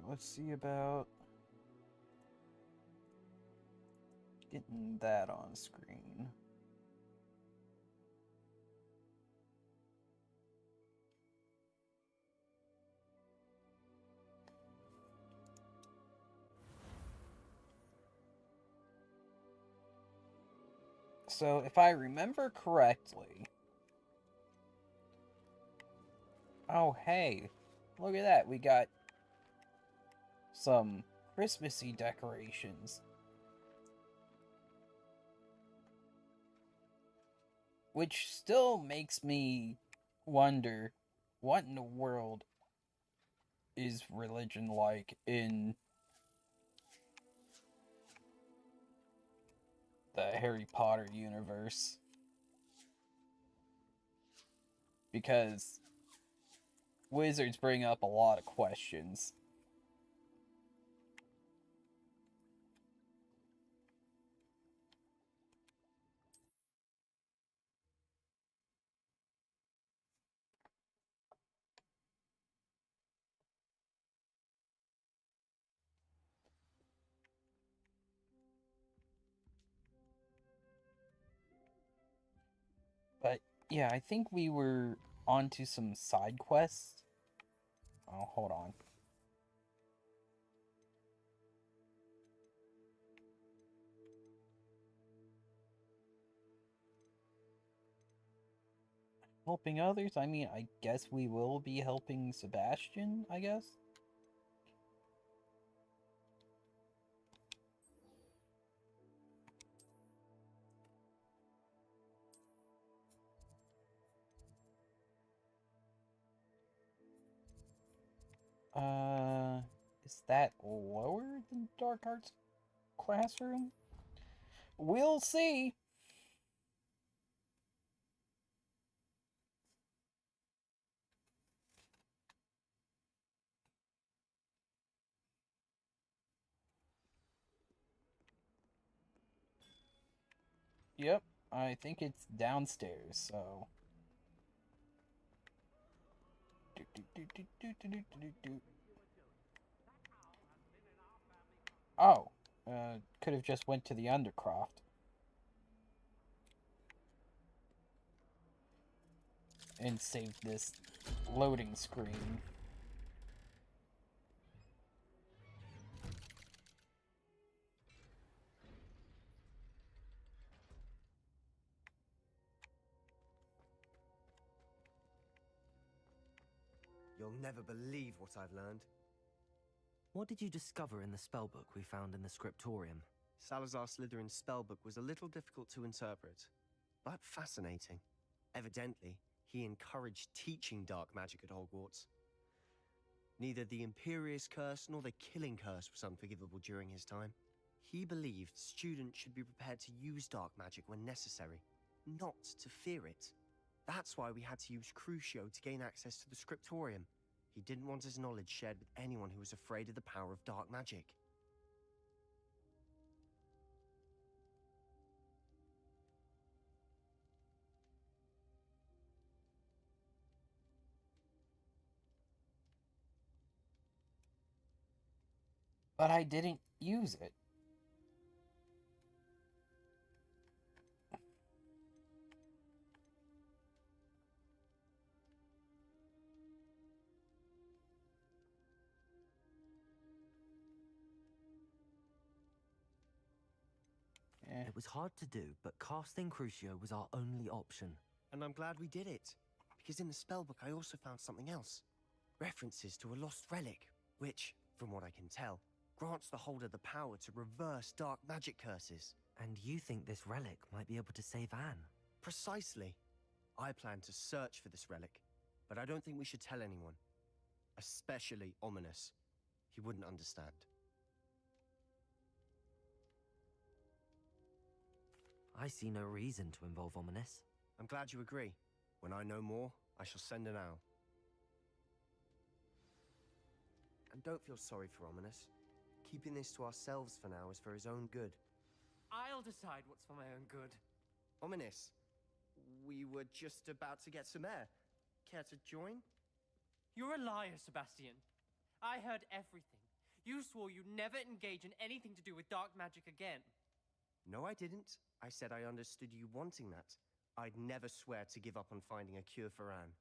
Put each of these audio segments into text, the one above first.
let's see about getting that on screen. So, if I remember correctly... Oh, hey. Look at that. We got some Christmassy decorations. Which still makes me wonder, what in the world is religion like in the Harry Potter universe? Because wizards bring up a lot of questions. But yeah, I think we were onto some side quests. Oh, hold on. Helping others? I mean, I guess we will be helping Sebastian, I guess? Is that lower than Dark Arts Classroom? We'll see. Yep, I think it's downstairs, so... Oh, could have just went to the Undercroft. And saved this loading screen. You'll never believe what I've learned. What did you discover in the spellbook we found in the scriptorium? Salazar Slytherin's spellbook was a little difficult to interpret, but fascinating. Evidently, he encouraged teaching dark magic at Hogwarts. Neither the Imperious Curse nor the Killing Curse was unforgivable during his time. He believed students should be prepared to use dark magic when necessary, not to fear it. That's why we had to use Crucio to gain access to the scriptorium. He didn't want his knowledge shared with anyone who was afraid of the power of dark magic. But I didn't use it. It was hard to do, but casting Crucio was our only option. And I'm glad we did it, because in the spellbook I also found something else. References to a lost relic, which, from what I can tell, grants the holder the power to reverse dark magic curses. And you think this relic might be able to save Anne? Precisely. I plan to search for this relic, but I don't think we should tell anyone. Especially Ominous. He wouldn't understand. I see no reason to involve Ominous. I'm glad you agree. When I know more, I shall send an owl. And don't feel sorry for Ominous. Keeping this to ourselves for now is for his own good. I'll decide what's for my own good. Ominous, we were just about to get some air. Care to join? You're a liar, Sebastian. I heard everything. You swore you'd never engage in anything to do with dark magic again. No, I didn't. I said I understood you wanting that. I'd never swear to give up on finding a cure for Anne.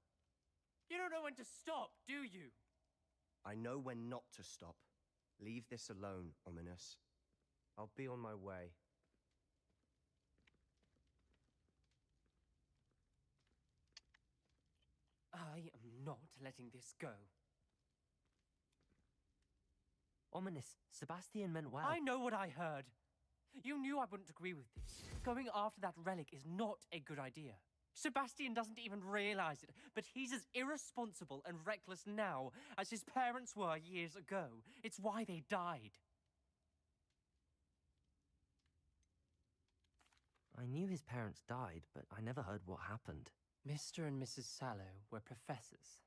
You don't know when to stop, do you? I know when not to stop. Leave this alone, Ominous. I'll be on my way. I am not letting this go. Ominous, Sebastian meant well. I know what I heard. You knew I wouldn't agree with this. Going after that relic is not a good idea. Sebastian doesn't even realize it, but he's as irresponsible and reckless now as his parents were years ago. It's why they died. I knew his parents died, but I never heard what happened. Mr. and Mrs. Sallow were professors.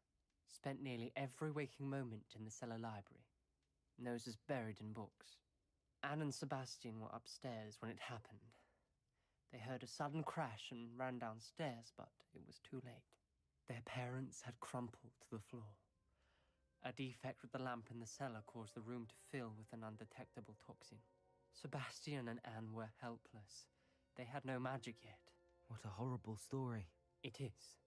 Spent nearly every waking moment in the cellar library. Noses buried in books. Anne and Sebastian were upstairs when it happened. They heard a sudden crash and ran downstairs, but it was too late. Their parents had crumpled to the floor. A defect with the lamp in the cellar caused the room to fill with an undetectable toxin. Sebastian and Anne were helpless. They had no magic yet. What a horrible story. It is.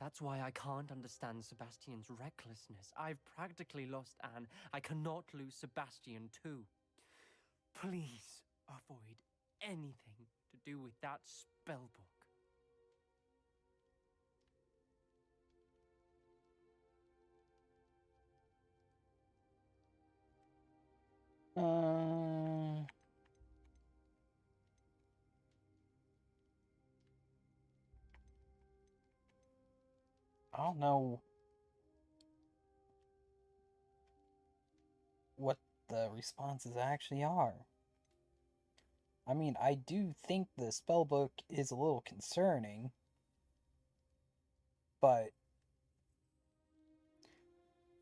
That's why I can't understand Sebastian's recklessness. I've practically lost Anne. I cannot lose Sebastian too. Please avoid anything to do with that spell book. I don't know what the responses actually are. I mean, I do think the spellbook is a little concerning, but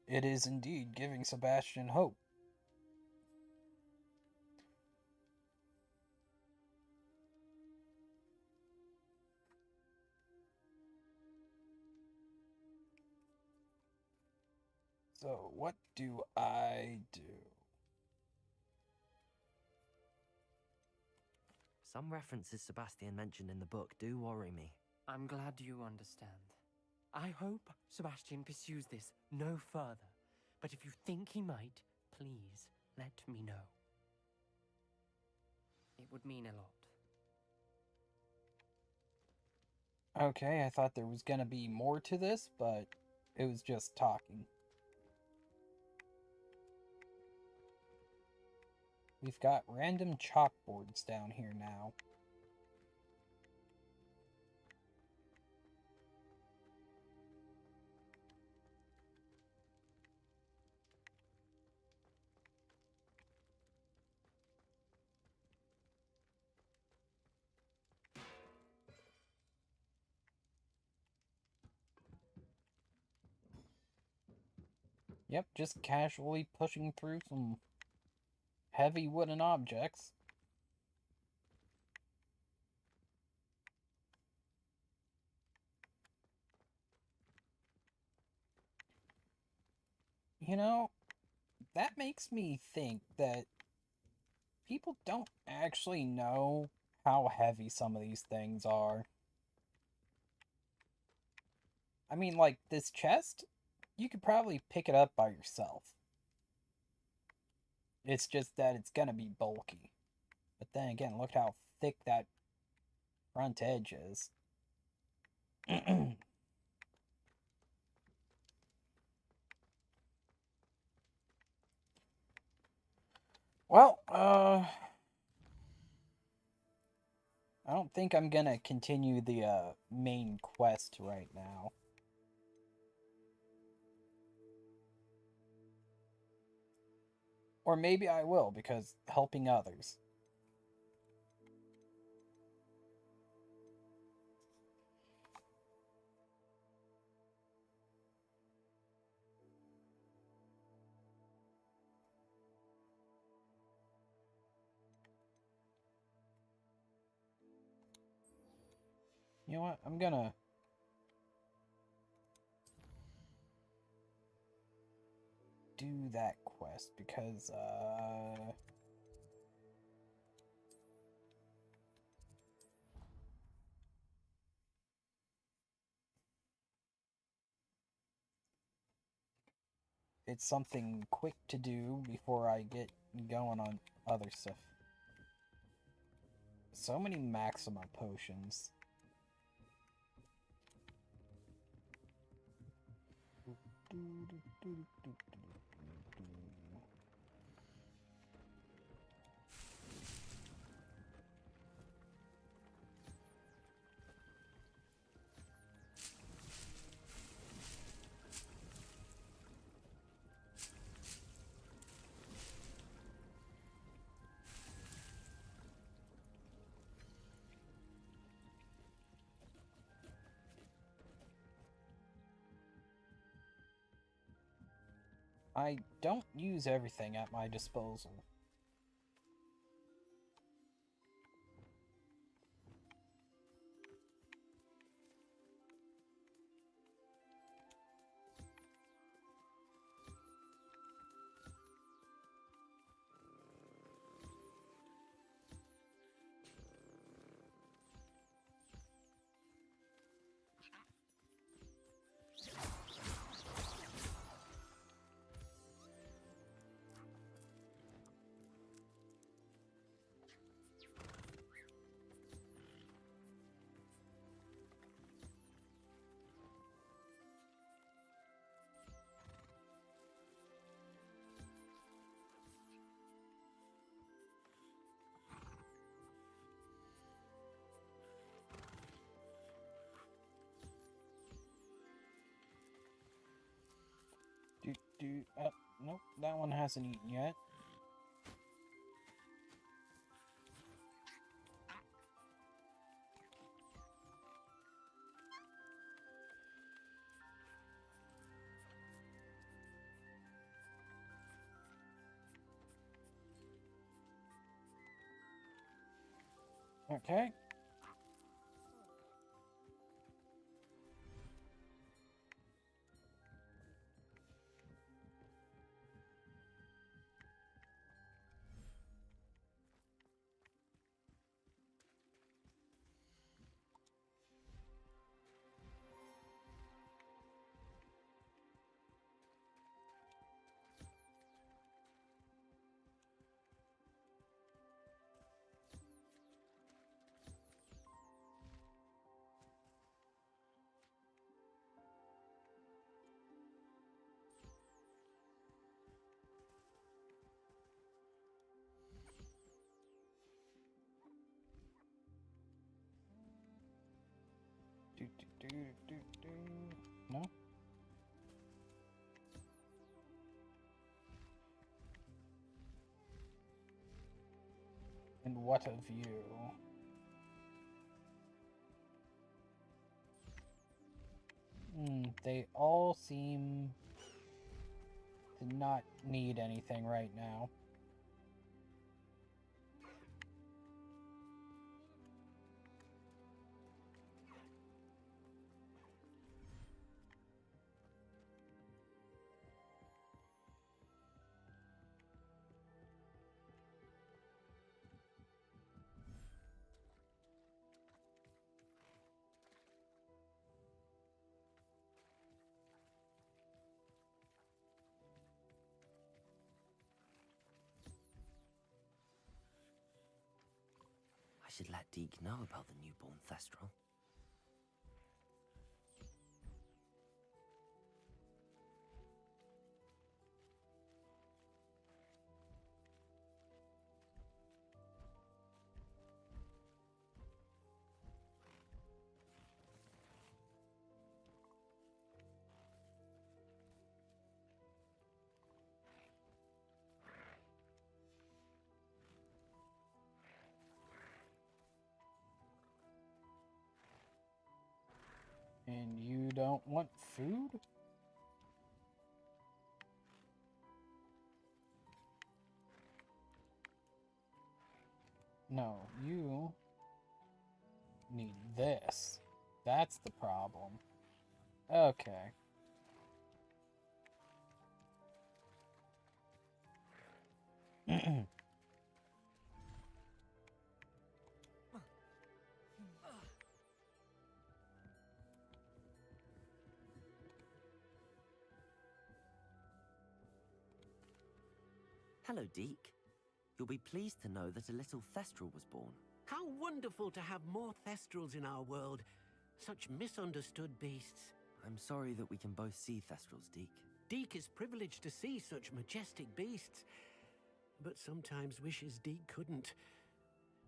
it is indeed giving Sebastian hope. So, what do I do? Some references Sebastian mentioned in the book do worry me. I'm glad you understand. I hope Sebastian pursues this no further, but if you think he might, please let me know. It would mean a lot. Okay, I thought there was gonna be more to this, but it was just talking. We've got random chalkboards down here now. Yep, just casually pushing through some heavy wooden objects. You know, that makes me think that people don't actually know how heavy some of these things are. I mean, like, this chest, you could probably pick it up by yourself. It's just that it's gonna be bulky. But then again, look how thick that front edge is. Well, I don't think I'm gonna continue the main quest right now. Or maybe I will, because helping others. You know what? I'm gonna... do that quest because, it's something quick to do before I get going on other stuff. So many Maxima potions. I don't use everything at my disposal. Nope, that one hasn't eaten yet. Okay. No? And what of you? They all seem to not need anything right now. I should let Deke know about the newborn Thestral. And you don't want food? No, you need this. That's the problem. Okay. Hello, Deke. You'll be pleased to know that a little Thestral was born. How wonderful to have more Thestrals in our world. Such misunderstood beasts. I'm sorry that we can both see Thestrals, Deke. Deke is privileged to see such majestic beasts, but sometimes wishes Deke couldn't.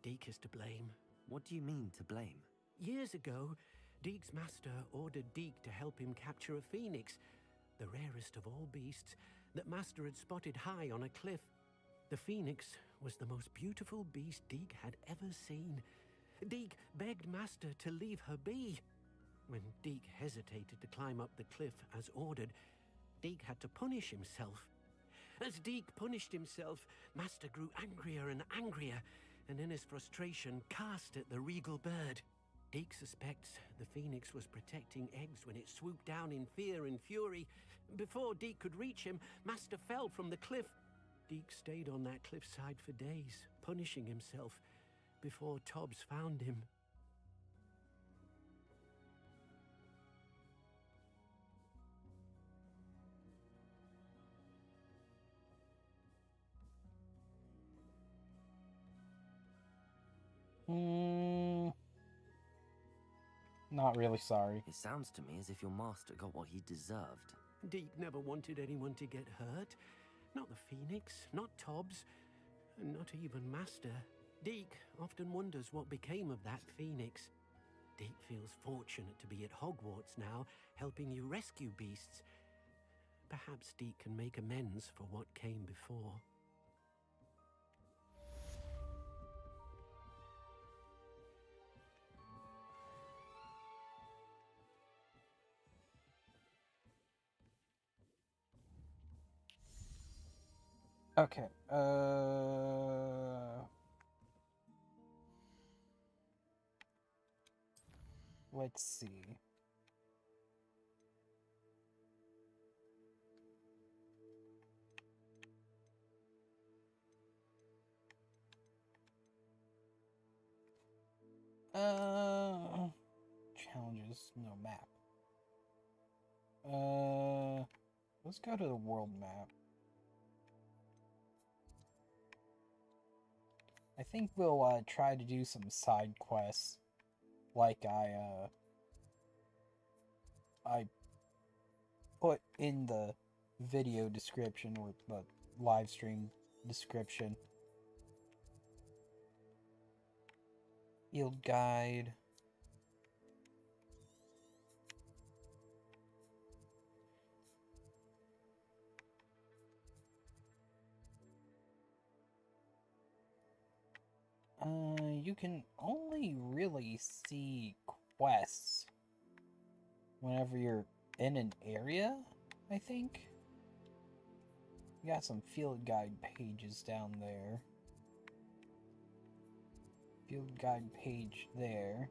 Deke is to blame. What do you mean, to blame? Years ago, Deke's master ordered Deke to help him capture a phoenix, the rarest of all beasts, that master had spotted high on a cliff. The phoenix was the most beautiful beast Deke had ever seen. Deke begged master to leave her be. When Deke hesitated to climb up the cliff as ordered, Deke had to punish himself. As Deke punished himself, master grew angrier and angrier, and in his frustration cast at the regal bird. Deke suspects the phoenix was protecting eggs when it swooped down in fear and fury. Before Deke could reach him, master fell from the cliff. Deke stayed on that cliffside for days, punishing himself, before Tobbs found him. Not really sorry. It sounds to me as if your master got what he deserved. Deke never wanted anyone to get hurt. Not the phoenix, not Tobbs, and not even master. Deke often wonders what became of that phoenix. Deke feels fortunate to be at Hogwarts now, helping you rescue beasts. Perhaps Deke can make amends for what came before. Okay, let's see. Challenges, no map. Let's go to the world map. I think we'll try to do some side quests, like I put in the video description or the live stream description. Field guide. You can only really see quests whenever you're in an area, I think. You got some field guide pages down there. Field guide page there.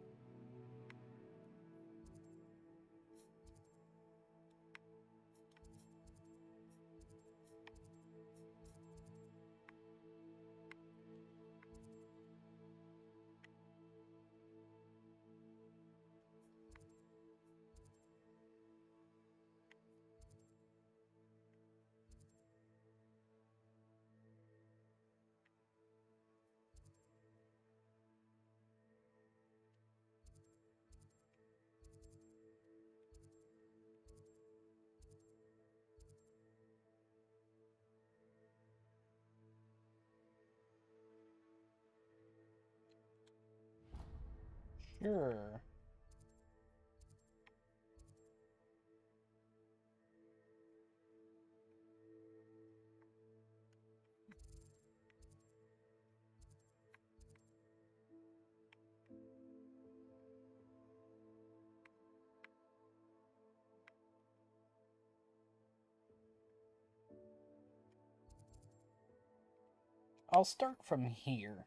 Sure. I'll start from here.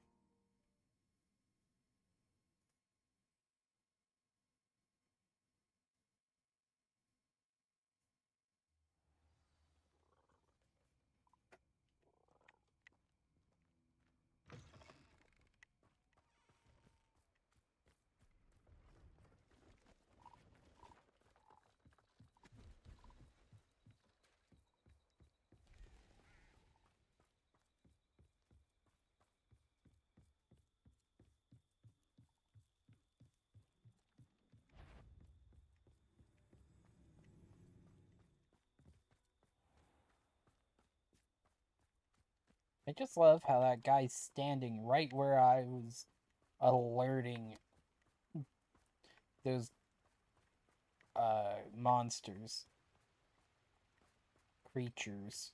I just love how that guy's standing right where I was alerting those monsters. Creatures.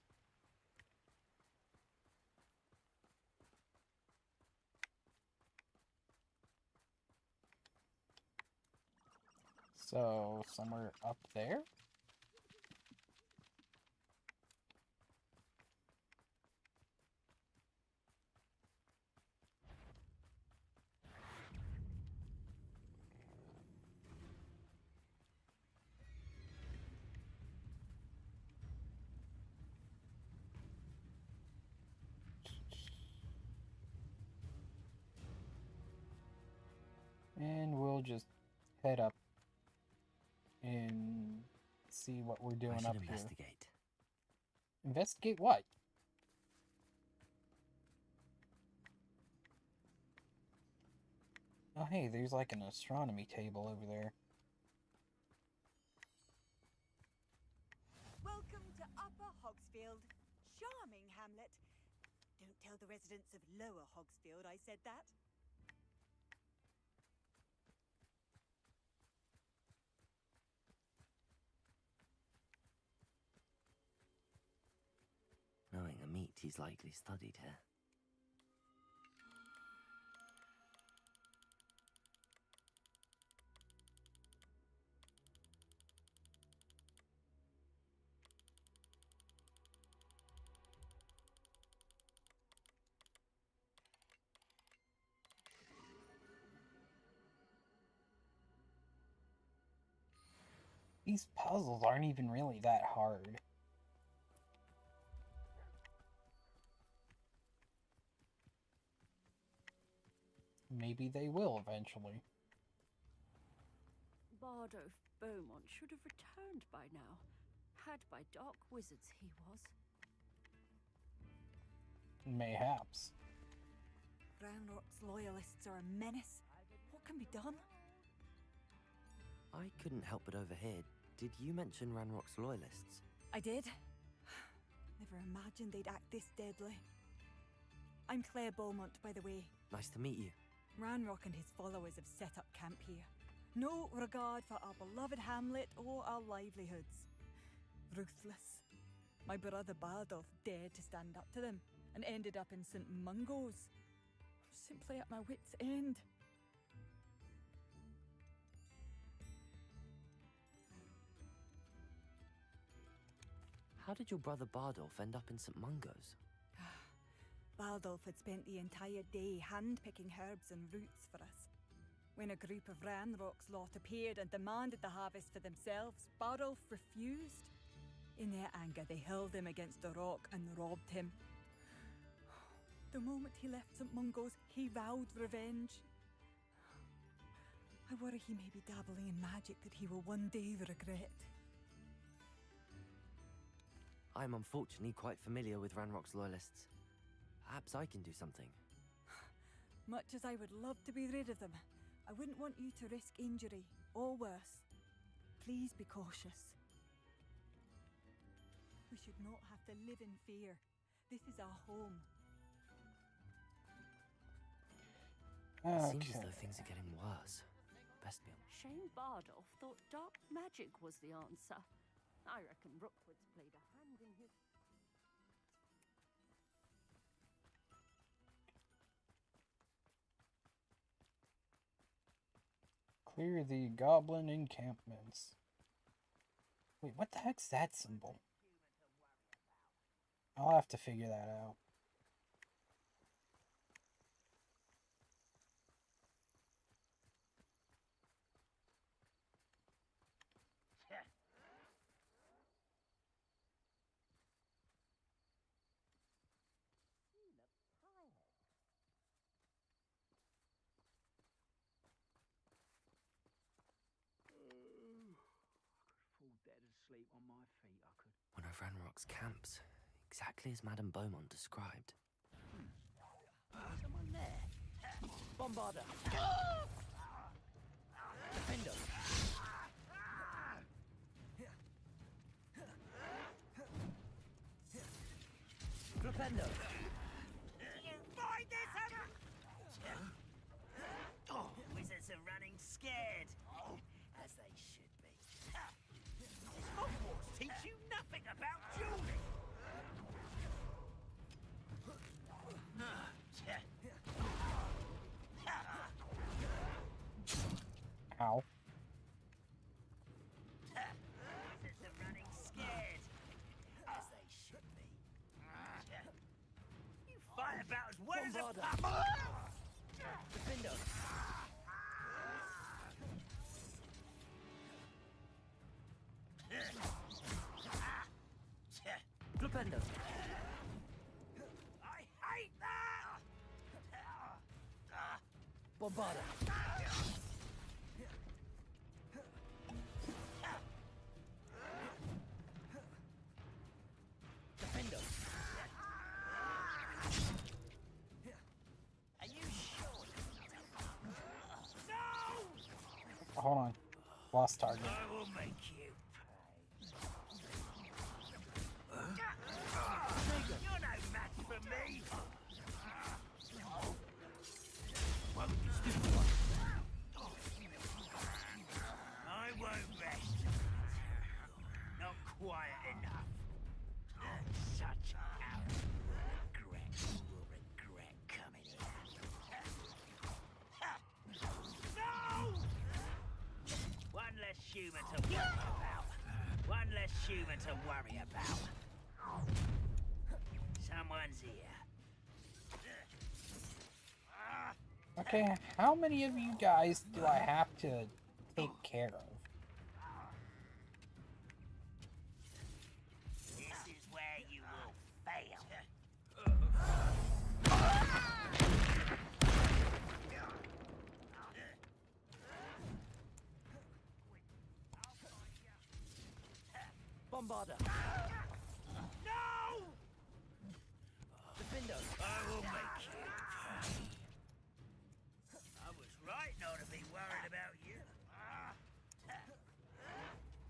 So, somewhere up there? And we'll just head up and see what we're doing up here. Investigate. Investigate what? Oh hey, there's like an astronomy table over there. Welcome to Upper Hogsfield. Charming hamlet. Don't tell the residents of Lower Hogsfield I said that. Knowing a meat, he's likely studied here. These puzzles aren't even really that hard. Maybe they will eventually. Bardolph Beaumont should have returned by now. Had by dark wizards he was. Mayhaps. Ranrock's loyalists are a menace. What can be done? I couldn't help but overhear. Did you mention Ranrock's loyalists? I did. Never imagined they'd act this deadly. I'm Claire Beaumont, by the way. Nice to meet you. Ranrock and his followers have set up camp here. No regard for our beloved hamlet or our livelihoods. Ruthless. My brother Bardolph dared to stand up to them and ended up in St. Mungo's. Simply at my wit's end. How did your brother Bardolph end up in St. Mungo's? Bardolph had spent the entire day hand-picking herbs and roots for us. When a group of Ranrock's lot appeared and demanded the harvest for themselves, Bardolph refused. In their anger, they hurled him against a rock and robbed him. The moment he left St. Mungo's, he vowed revenge. I worry he may be dabbling in magic that he will one day regret. I'm unfortunately quite familiar with Ranrock's loyalists. Perhaps I can do something. Much as I would love to be rid of them, I wouldn't want you to risk injury, or worse. Please be cautious. We should not have to live in fear. This is our home. It seems as though things are getting worse. Best be on. Shane Bardolph thought dark magic was the answer. I reckon Rookwood's played a hand in his... Clear the goblin encampments. Wait, what the heck's that symbol? I'll have to figure that out. Sleep on my feet, I could. One of Ranrock's camps, exactly as Madame Beaumont described. Someone there. Bombarder. Defender. Flipendo. about Julie? Ow. They're running scared, as they should be. You fight about as well as a pup. Defender! Flipendo! I hate that! Bombarda! Defender! Are you sure? No! Hold on. Lost target. I will make you pay. You're no match for me. I won't rest. Not quiet enough. Such regret. You will regret coming here. No! One less human to worry about. One less human to worry about. Someone's here. Okay, how many of you guys do I have to take care of? This is where you will fail. Bombarda! No! Defender! I will make you pay. I was right not to be worried about you.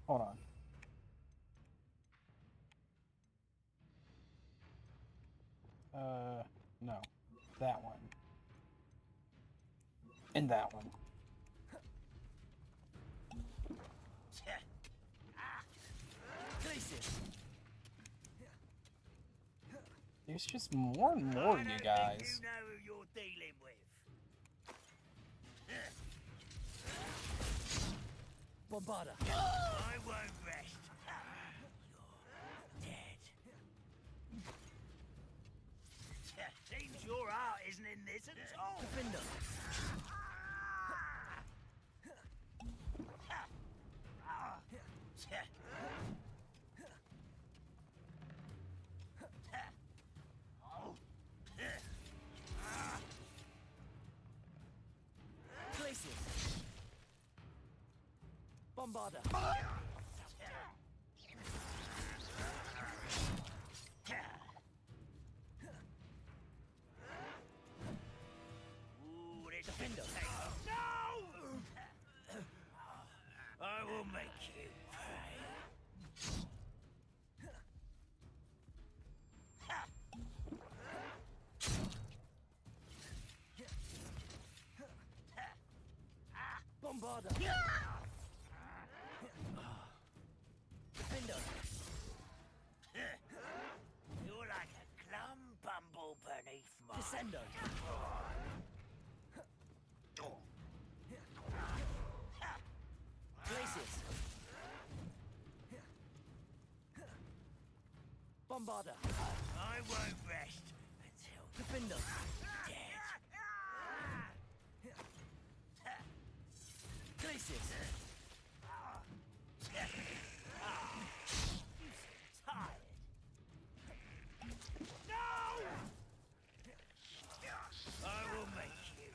Hold on. No. That one. And that one. Glacius! There's just more and more, I you don't guys. think you know who you're dealing with. Bombarda! I won't rest. You're dead. Seems your heart isn't in this at all. Defender! Glacius! Bombarda! Ooh, this Defender. should take off. No! I will make you pay. Bombarda! Defender! You're like a glum bumble beneath my Descendo! Glacius! Bombarda! I won't rest until Defender! dead. Glacius! Tired. No! I will make you.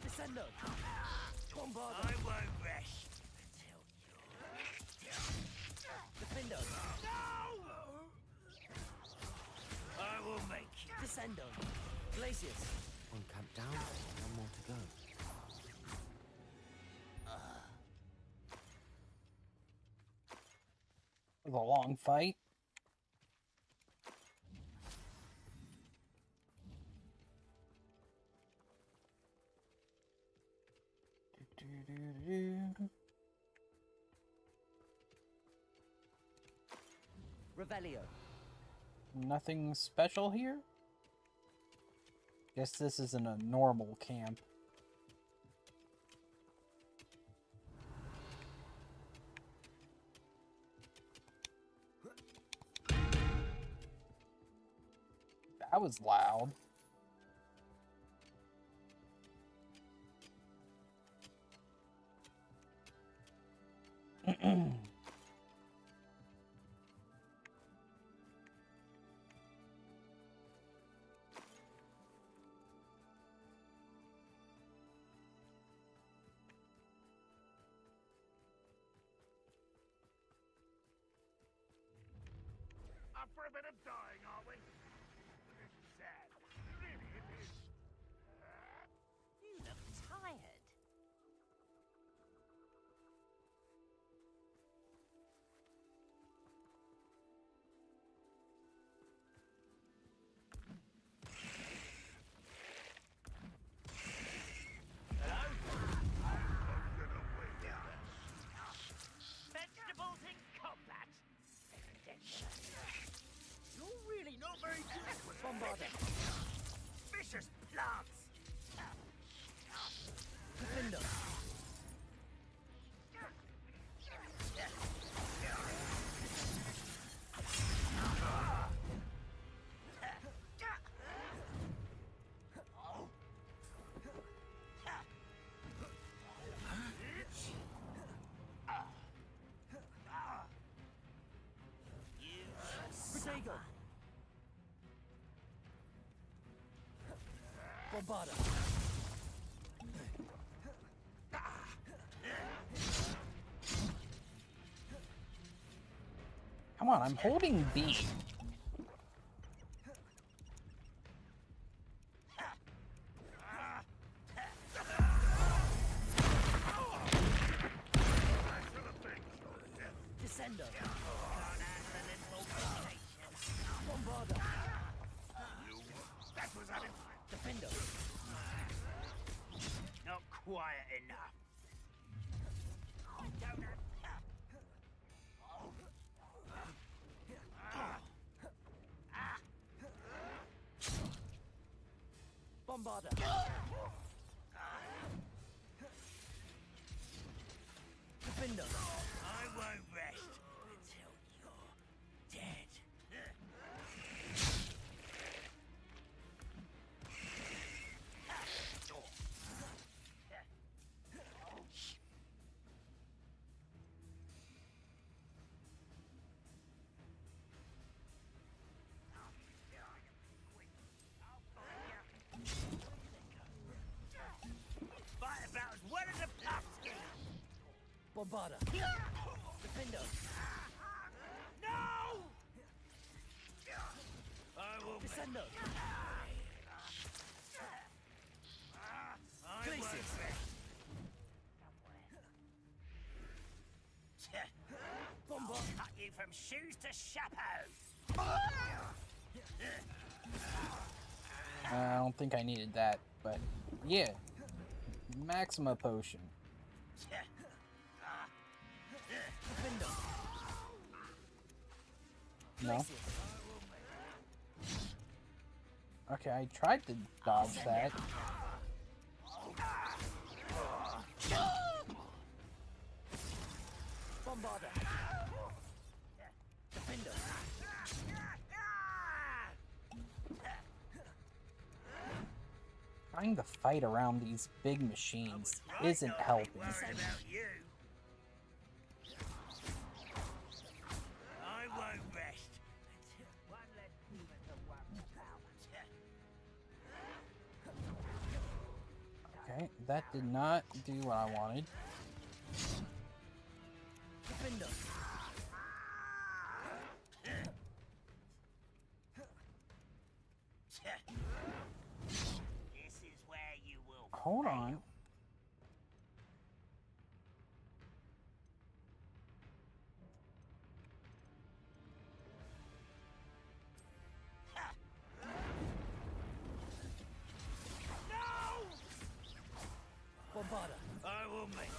Descendo! Bombarda! I won't rest until you're. Defender! No! I will make you. Descendo! Glacius! One camp down, one more to go. It was a long fight. Revelio. Nothing special here? Guess this isn't a normal camp. That was loud. Up for a bit of dying, are we? It's sad. Really, it is. You look tired. Vegetables in combat. You're really not very good with bombarding. Vicious plants. Defender. Protego. Bombarda. Come on, I'm holding B. Descendo. Bombarda. That was unimportant. Defender. Not quiet enough. Bombarda. Defender. I won't rest until you're dead. Fight about as well as a pumpkin. Bombarda. Defender. No! I will Descendo. I won't Places. rest. Bombarda. Cut you from shoes to chapeau. I don't think I needed that, but yeah. Maxima potion. Defender. No. Okay, I tried to dodge that. Bombarda. Defender. Trying to fight around these big machines isn't helping. Worried about you. I won't rest until one less human to worry about. Okay, that did not do what I wanted. Defender. This is where you will. Hold on. Bombarda. I will make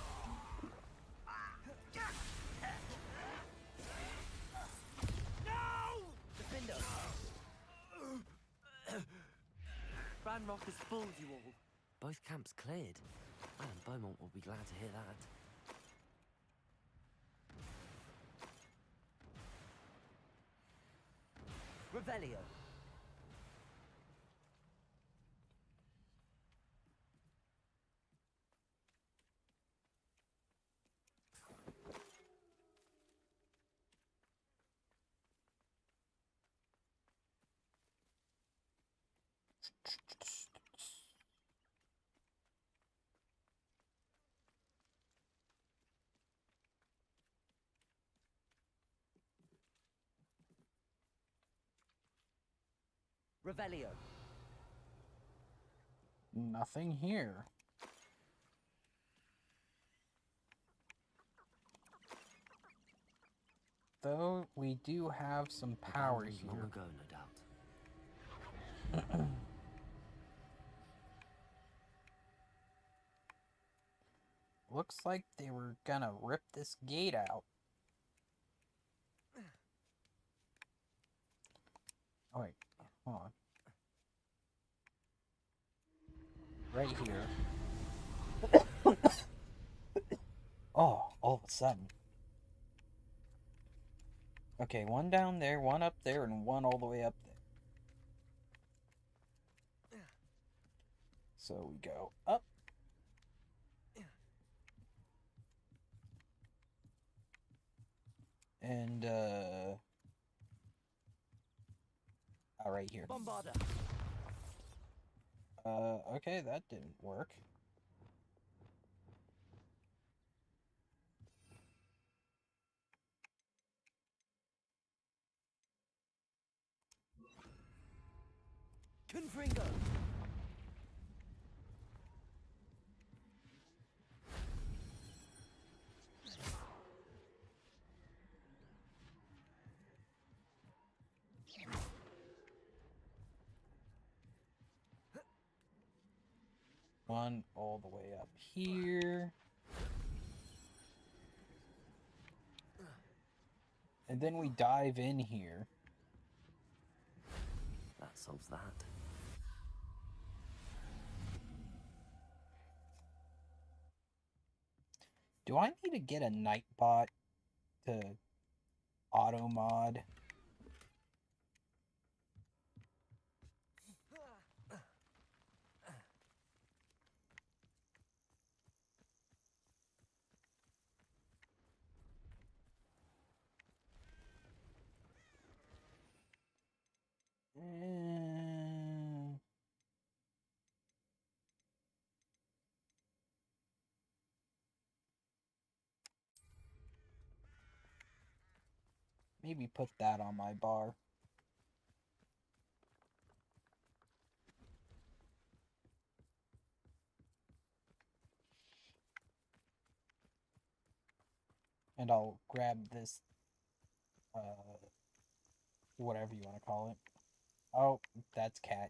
Ranrock has fooled you all. Both camps cleared. Alan Beaumont will be glad to hear that. Revelio. Revelio. Nothing here. Though we do have some power Abandoned here. long ago, no doubt. Looks like they were gonna rip this gate out. Oh wait, hold on. Right here. Oh, all of a sudden. Okay, one down there, one up there, and one all the way up there. So we go up. And, right here. Bombarder. Okay, that didn't work. Confringo. One all the way up here. And then we dive in here. That solves that. Do I need to get a Nightbot to auto mod? Maybe put that on my bar. And I'll grab this, whatever you want to call it. Oh, that's cat.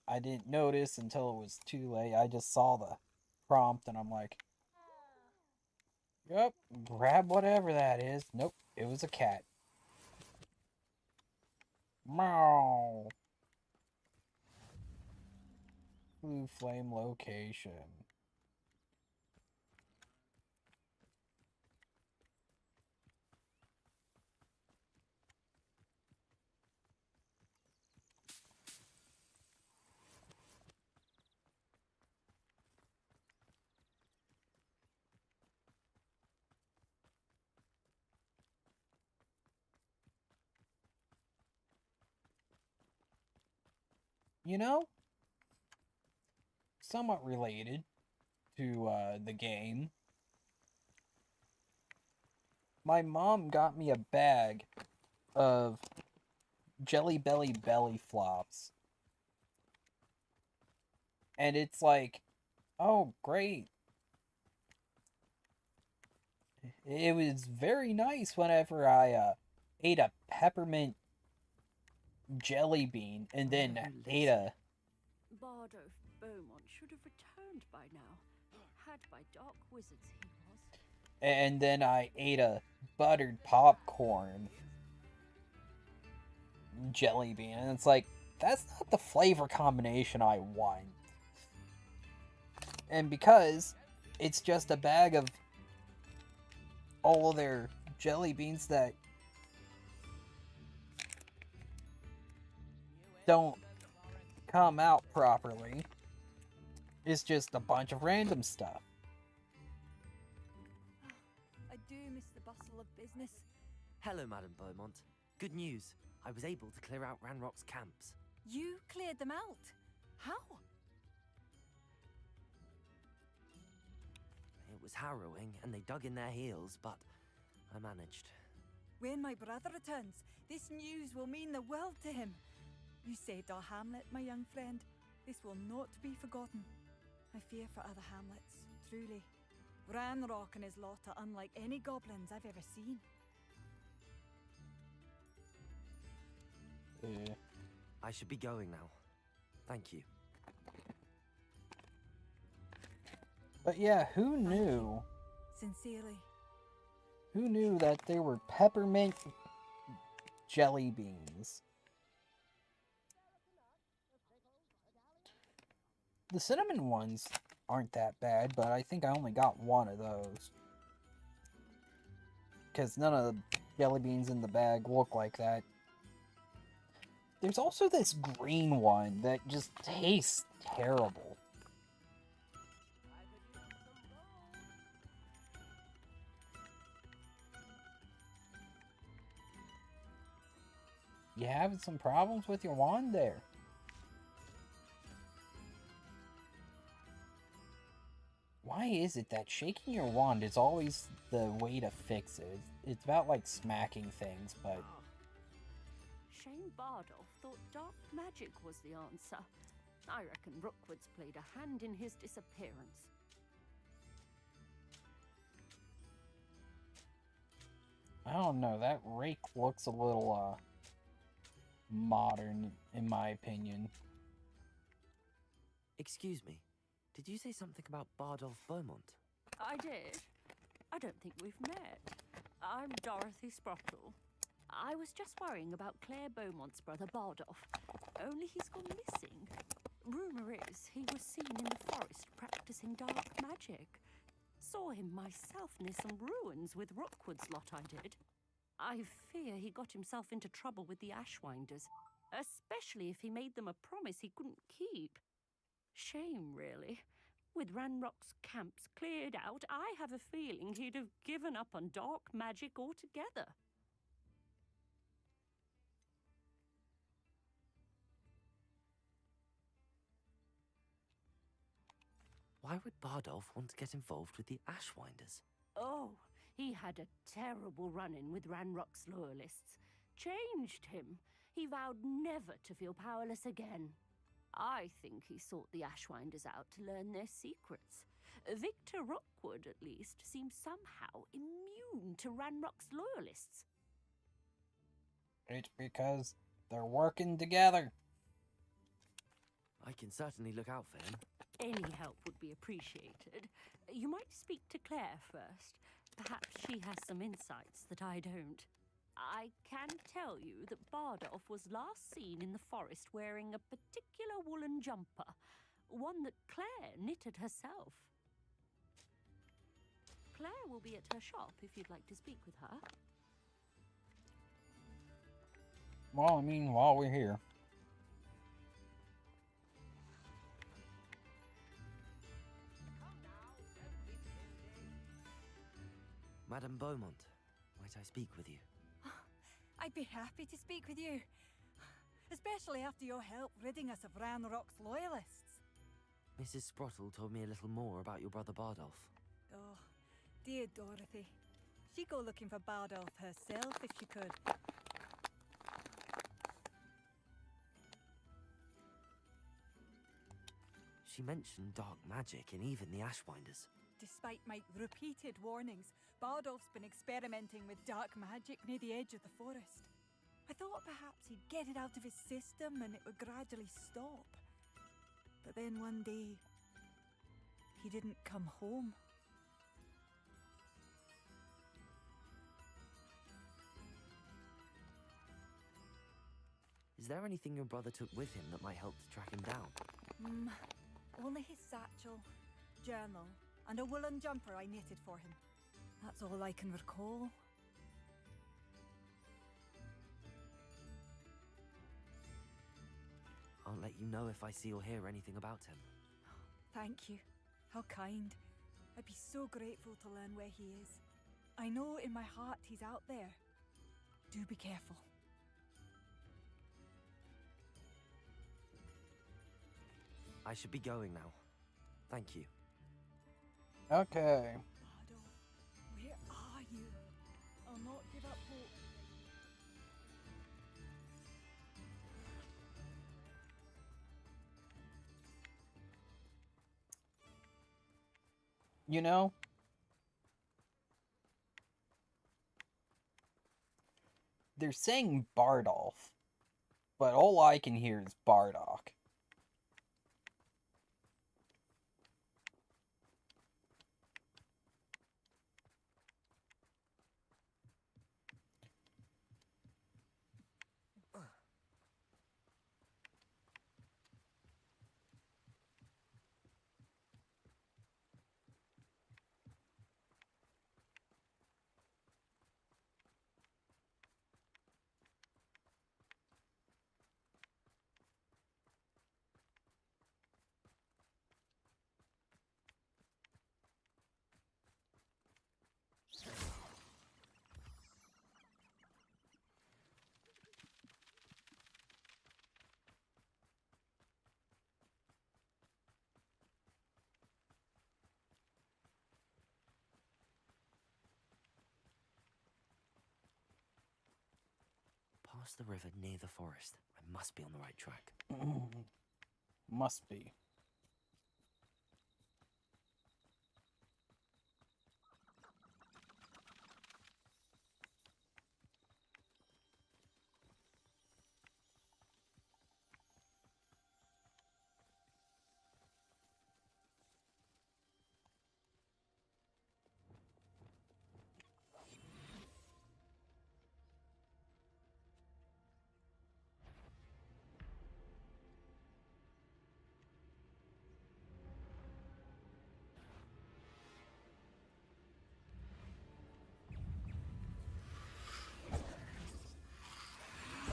I didn't notice until it was too late. I just saw the prompt and I'm like, yep, grab whatever that is. Nope, it was a cat. Meow. Blue flame location. You know, somewhat related to the game. My mom got me a bag of Jelly Belly belly flops. And it's like, oh, great. It was very nice whenever I ate a peppermint jelly bean and then ate a... Bardo Beaumont should have returned by now. Had by dark wizards he was. And then I ate a buttered popcorn jelly bean. And it's like, that's not the flavor combination I want. And because it's just a bag of all of their jelly beans that don't come out properly, it's just a bunch of random stuff. I do miss the bustle of business. Hello, Madame Beaumont. Good news. I was able to clear out Ranrock's camps. You cleared them out? How? It was harrowing, and they dug in their heels, but I managed. When my brother returns, this news will mean the world to him. You saved our hamlet, my young friend. This will not be forgotten. I fear for other hamlets, truly. Ranrock and his lot are unlike any goblins I've ever seen. Yeah. I should be going now. Thank you. But yeah, who knew? Sincerely. Who knew that there were peppermint jelly beans? The cinnamon ones aren't that bad, but I think I only got one of those. Because none of the jelly beans in the bag look like that. There's also this green one that just tastes terrible. You having some problems with your wand there? Why is it that shaking your wand is always the way to fix it? It's about like smacking things, but... Shane Bardolph thought dark magic was the answer. I reckon Rookwood's played a hand in his disappearance. I don't know, that rake looks a little, modern, in my opinion. Excuse me. Did you say something about Bardolph Beaumont? I did. I don't think we've met. I'm Dorothy Sprottle. I was just worrying about Claire Beaumont's brother Bardolph. Only he's gone missing. Rumour is he was seen in the forest practicing dark magic. Saw him myself near some ruins with Rookwood's lot I did. I fear he got himself into trouble with the Ashwinders, especially if he made them a promise he couldn't keep. Shame, really. With Ranrock's camps cleared out, I have a feeling he'd have given up on dark magic altogether. Why would Bardolph want to get involved with the Ashwinders? Oh, he had a terrible run-in with Ranrock's loyalists. Changed him. He vowed never to feel powerless again. I think he sought the Ashwinders out to learn their secrets. Victor Rookwood, at least, seems somehow immune to Ranrock's loyalists. It's because they're working together. I can certainly look out for him. Any help would be appreciated. You might speak to Claire first. Perhaps she has some insights that I don't. I can tell you that Bardolph was last seen in the forest wearing a particular woolen jumper, one that Claire knitted herself. Claire will be at her shop if you'd like to speak with her. Well, I mean, while we're here. Madame Beaumont, might I speak with you? I'd be happy to speak with you. Especially after your help ridding us of Ranrock's loyalists. Mrs. Sprottle told me a little more about your brother Bardolph. Oh, dear Dorothy. She'd go looking for Bardolph herself if she could. She mentioned dark magic and even the Ashwinders. Despite my repeated warnings, Bardolph's been experimenting with dark magic near the edge of the forest. I thought perhaps he'd get it out of his system and it would gradually stop. But then one day, he didn't come home. Is there anything your brother took with him that might help to track him down? Only his satchel, journal, and a woolen jumper I knitted for him. That's all I can recall. I'll let you know if I see or hear anything about him. Thank you. How kind. I'd be so grateful to learn where he is. I know in my heart he's out there. Do be careful. I should be going now. Thank you. Okay. Bardo, where are you? I'll not give up hope. You know, they're saying Bardolph, but all I can hear is Bardock. Past the river near the forest. I must be on the right track. Must be.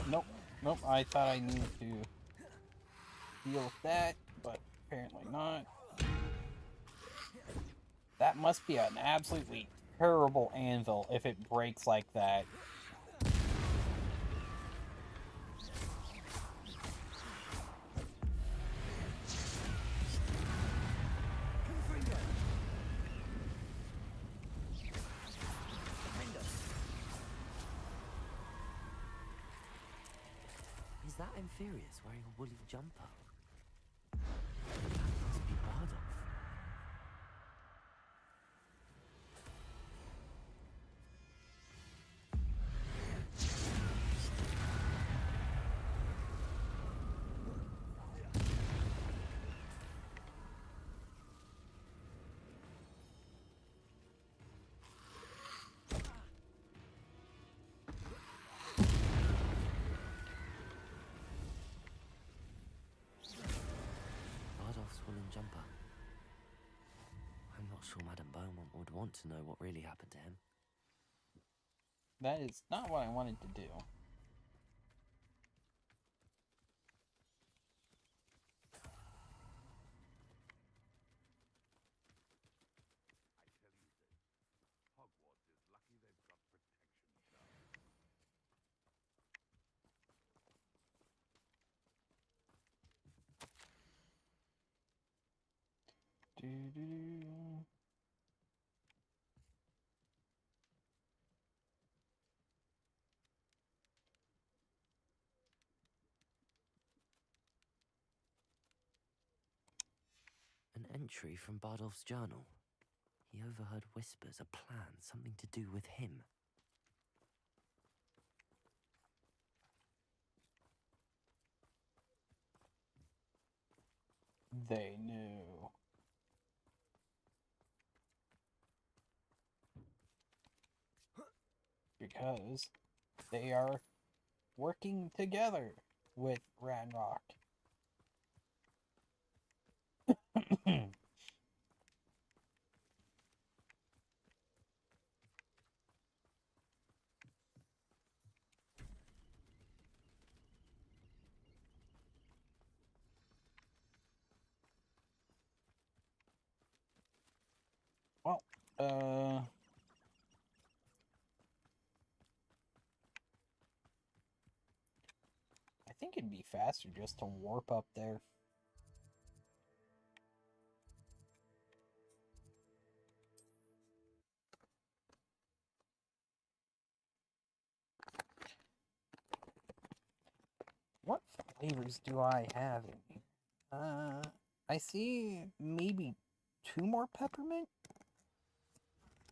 Nope. Nope, I thought I needed to deal with that, but apparently not. That must be an absolutely terrible anvil if it breaks like that. Is that Inferius wearing a woolly jumper? That must be Bardolph. Bardolph's woolen jumper. I'm not sure Madame Beaumont would want to know what really happened to him. That is not what I wanted to do. Hogwarts is lucky they've got protection charms. Doo-doo-doo. An entry from Bardolph's journal. He overheard whispers, a plan, something to do with him. They knew. Because they are working together. with Ranrock. Well, I think it'd be faster just to warp up there. What flavors do I have in here? I see maybe 2 more peppermint?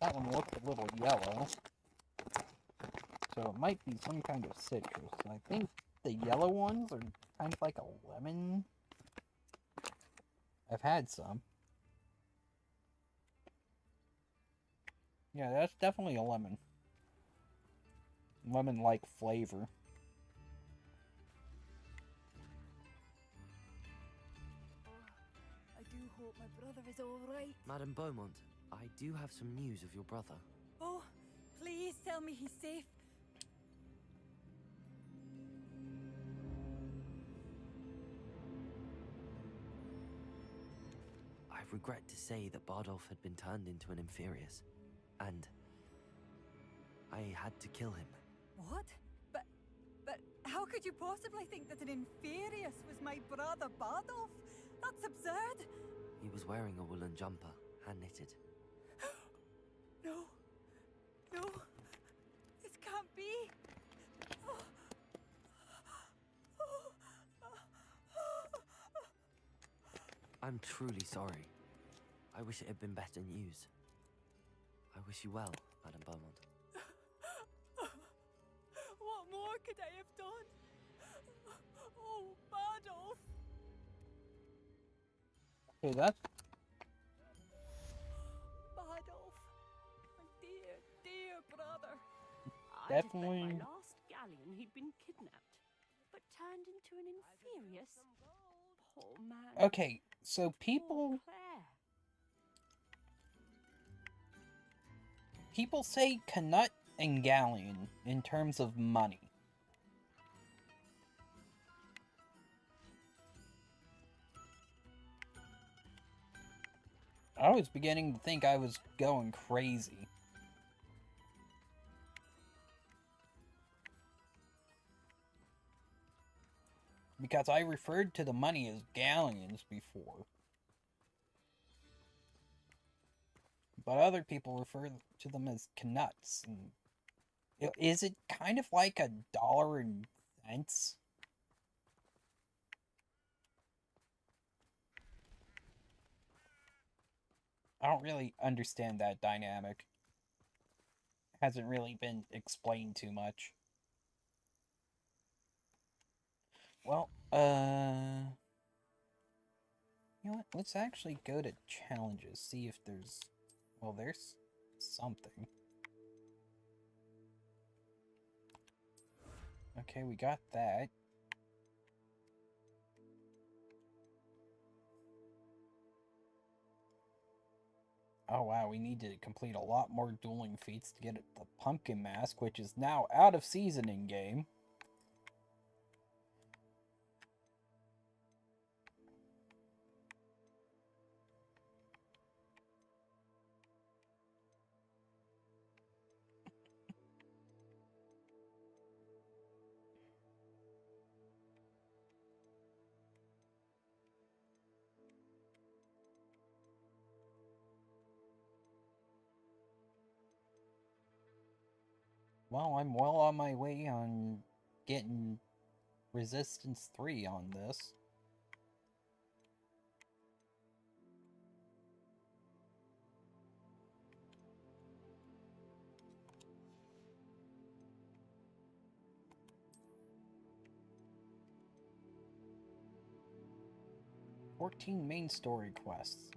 That one looked a little yellow. So it might be some kind of citrus. I think the yellow ones are kind of like a lemon. I've had some. Yeah, that's definitely a lemon. Lemon-like flavor. I do hope my brother is all right. Madame Beaumont, I do have some news of your brother. Oh, please tell me he's safe. I regret to say that Bardolph had been turned into an Inferius, and I had to kill him. What? But how could you possibly think that an Inferius was my brother Bardolph? That's absurd. He was wearing a woolen jumper, hand-knitted. No. No. This can't be. I'm truly sorry. I wish it had been better news. I wish you well, Madame Beaumont. What more could I have done? Oh, Bardolph. Okay, that's... Bardolph. My dear, dear brother. I just bet Definitely. my last galleon he'd been kidnapped, but turned into an Inferius. Poor man. Okay, so people... Claire. People say Canut and Galleon in terms of money. I was beginning to think I was going crazy. Because I referred to the money as galleons before. But other people refer to them as Canuts. And is it kind of like $1 and cents? I don't really understand that dynamic. Hasn't really been explained too much. Well, you know what? Let's actually go to challenges, see if there's... Well, there's something. Okay, we got that. Oh wow, we need to complete a lot more dueling feats to get the pumpkin mask, which is now out of season in game. Well, I'm well on my way on getting Resistance 3 on this. "14 main story quests.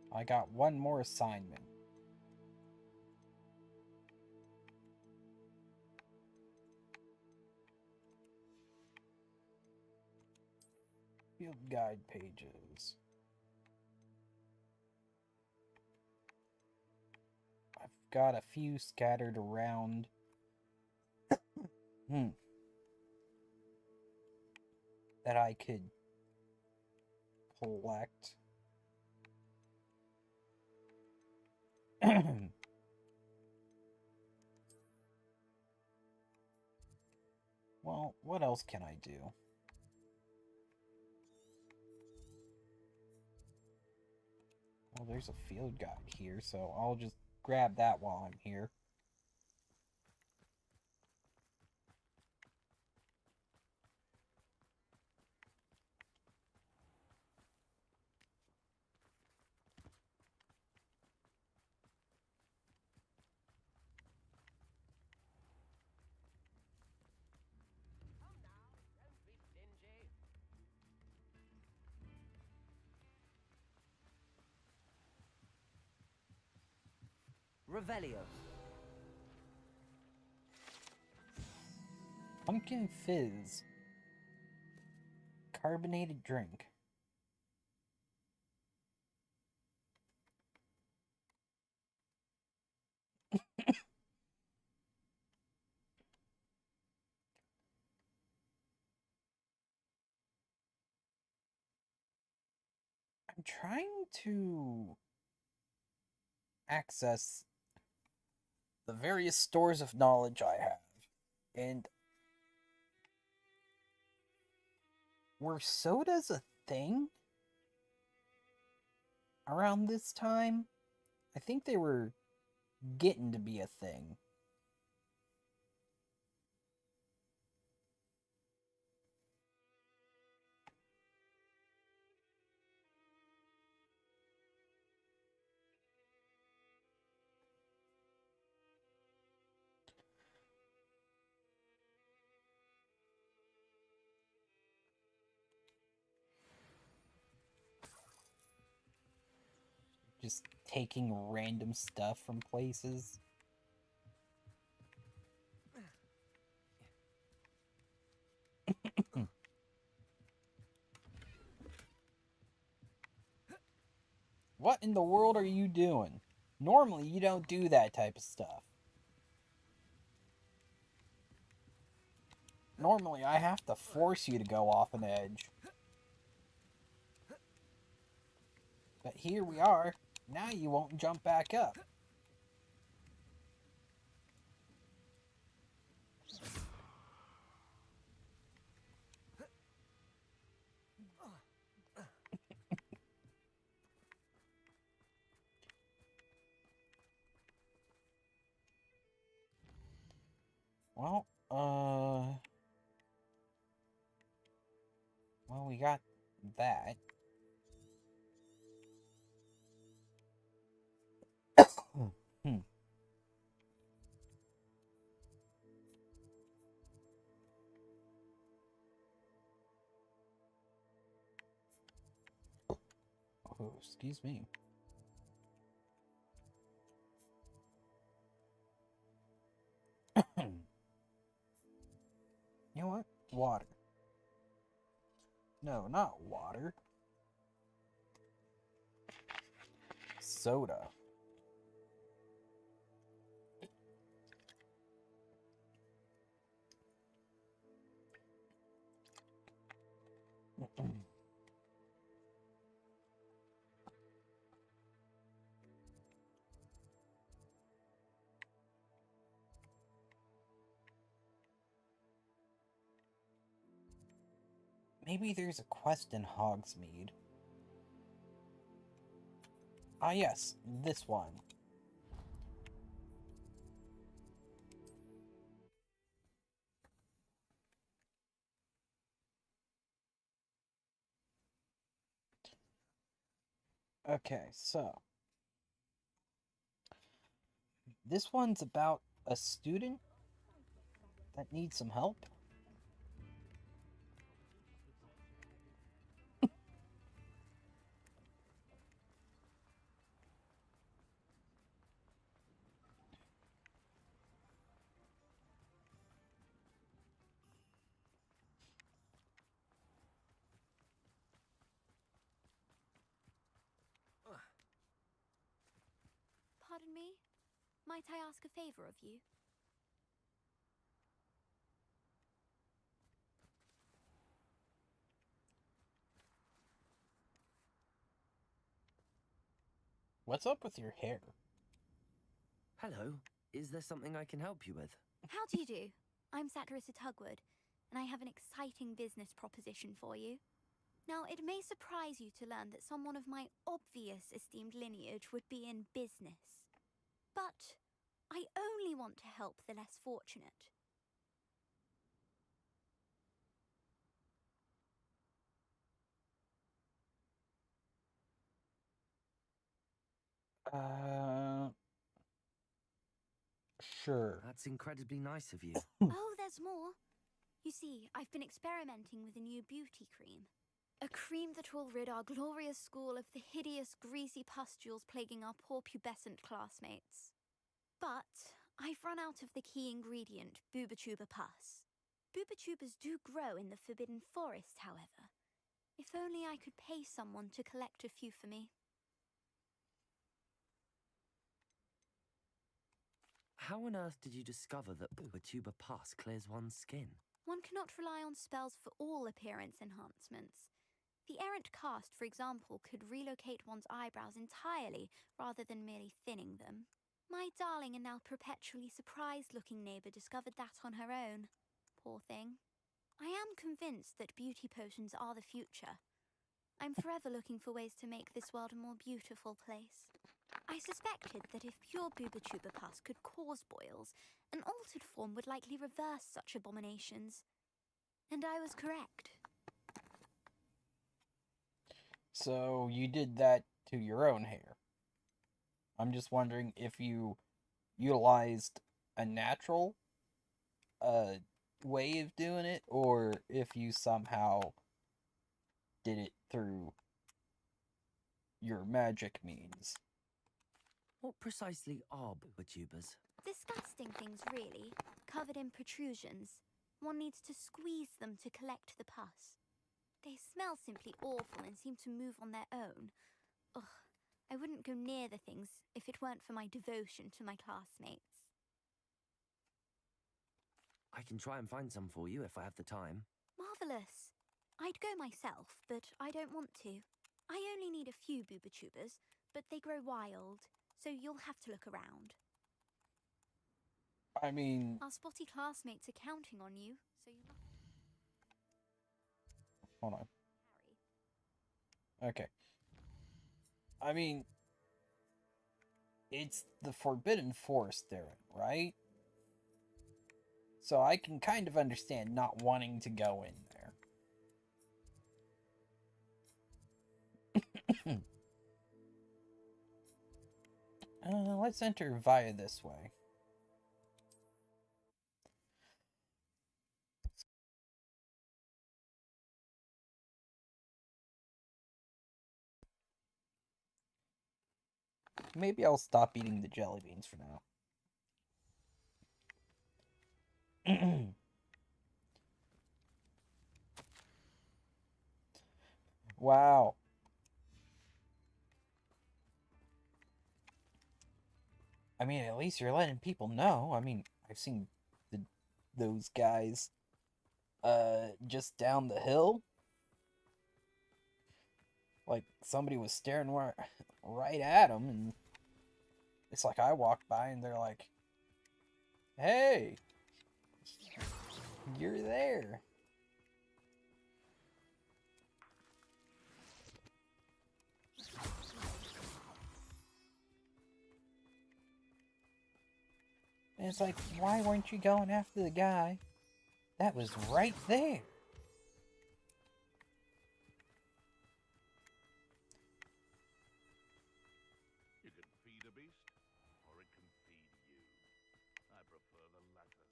I got one more assignment. Field guide pages. I've got a few scattered around. That I could collect. Well, what else can I do? Well, there's a field guide here, so I'll just grab that while I'm here. Revelio. Pumpkin Fizz. Carbonated drink. I'm trying to access the various stores of knowledge I have, and were sodas a thing around this time? I think they were getting to be a thing. Just taking random stuff from places. What in the world are you doing? Normally, you don't do that type of stuff. Normally, I have to force you to go off an edge. But here we are. Now you won't jump back up. Well, well, we got that. Hmm. Oh, excuse me. You know what? Water. No, not water. Soda. Maybe there's a quest in Hogsmeade. Ah, yes, this one. Okay, so this one's about a student that needs some help. Pardon me? Might I ask a favor of you? What's up with your hair? Hello. Is there something I can help you with? How do you do? I'm Satirissa Tugwood, and I have an exciting business proposition for you. Now, it may surprise you to learn that someone of my obvious esteemed lineage would be in business. But I only want to help the less fortunate. Sure. That's incredibly nice of you. Oh, there's more. You see, I've been experimenting with a new beauty cream. A cream that will rid our glorious school of the hideous, greasy pustules plaguing our poor pubescent classmates. But I've run out of the key ingredient, Booba-Tuba pus. Booba-Tubas do grow in the Forbidden Forest, however. If only I could pay someone to collect a few for me. How on earth did you discover that Booba-Tuba pus clears one's skin? One cannot rely on spells for all appearance enhancements. The errant cast, for example, could relocate one's eyebrows entirely rather than merely thinning them. My darling and now perpetually surprised-looking neighbour discovered that on her own. Poor thing. I am convinced that beauty potions are the future. I'm forever looking for ways to make this world a more beautiful place. I suspected that if pure Booba-Tuba pus could cause boils, an altered form would likely reverse such abominations. And I was correct. So you did that to your own hair. I'm just wondering if you utilized a natural way of doing it, or if you somehow did it through your magic means. What precisely are Booba-Tubas? Disgusting things, really, covered in protrusions. One needs to squeeze them to collect the pus. They smell simply awful and seem to move on their own. Ugh, I wouldn't go near the things if it weren't for my devotion to my classmates. I can try and find some for you if I have the time. Marvellous. I'd go myself, but I don't want to. I only need a few Booba-Tubas, but they grow wild, so you'll have to look around. I mean... Our spotty classmates are counting on you, so you must... Hold on. Harry. Okay. I mean... It's the Forbidden Forest they're in, right? So I can kind of understand not wanting to go in there. Let's enter via this way. Maybe I'll stop eating the jelly beans for now. Wow. I mean, at least you're letting people know. I mean, I've seen those guys just down the hill. Like, somebody was staring right at them, and it's like I walked by and they're like, hey, you're there. And it's like, why weren't you going after the guy that was right there? You can feed a beast, or it can feed you. I prefer the latter.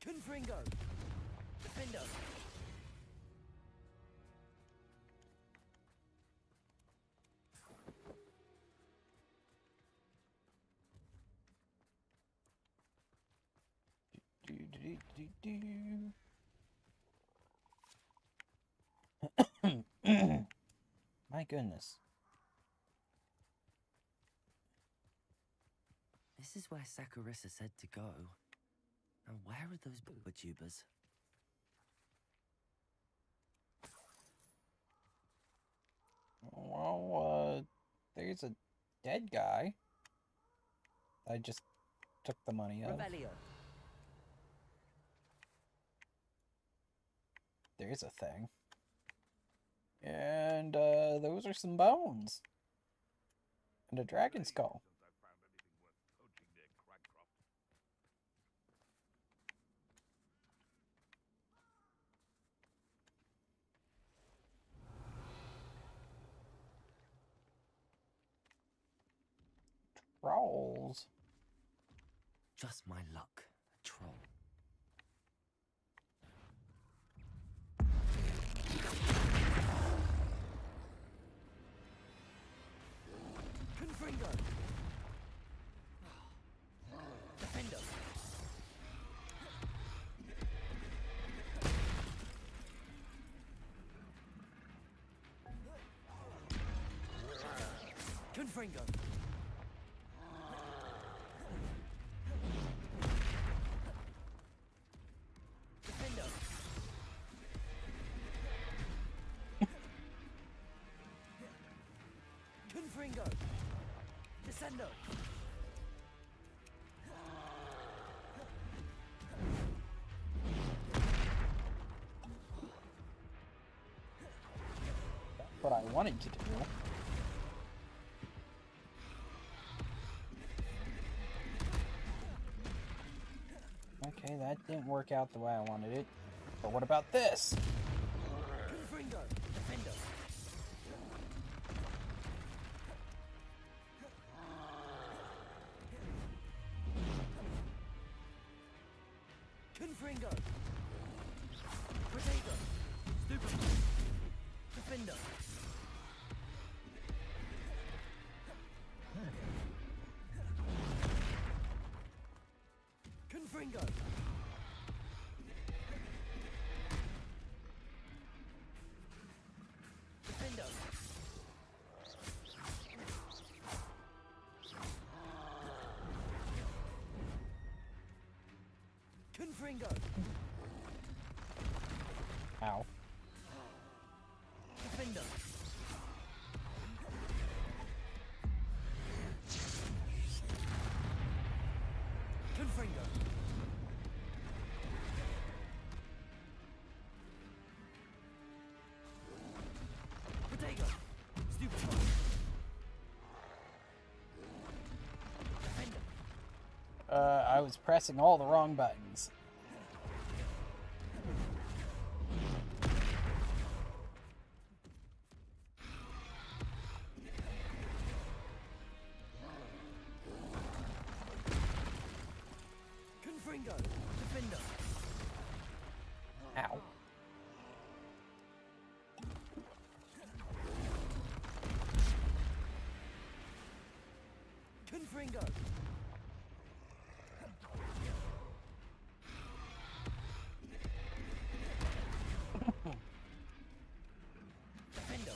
Confringo! Defendo! My goodness. This is where Sakurissa said to go. Now where are those booba-tubers? Well, there's a dead guy. I just took the money of. Revelio. There's a thing. And, those are some bones. And a dragon skull. Since I found anything worth poaching near Cragcroft. Trolls. Just my luck. A troll. Confringo! Defendo! Confringo! Defendo! Confringo! Descendo! That's what I wanted to do. Okay, that didn't work out the way I wanted it. But what about this? Confringo! Defendo! Confringo! Protego! Stupid! Defendo! Confringo! Defendo! Confringo! Ow. Defendo! Confringo! Protego! Stupid one! Defendo! I was pressing all the wrong buttons. Confringo! Defendo! Ow. Confringo! Defendo!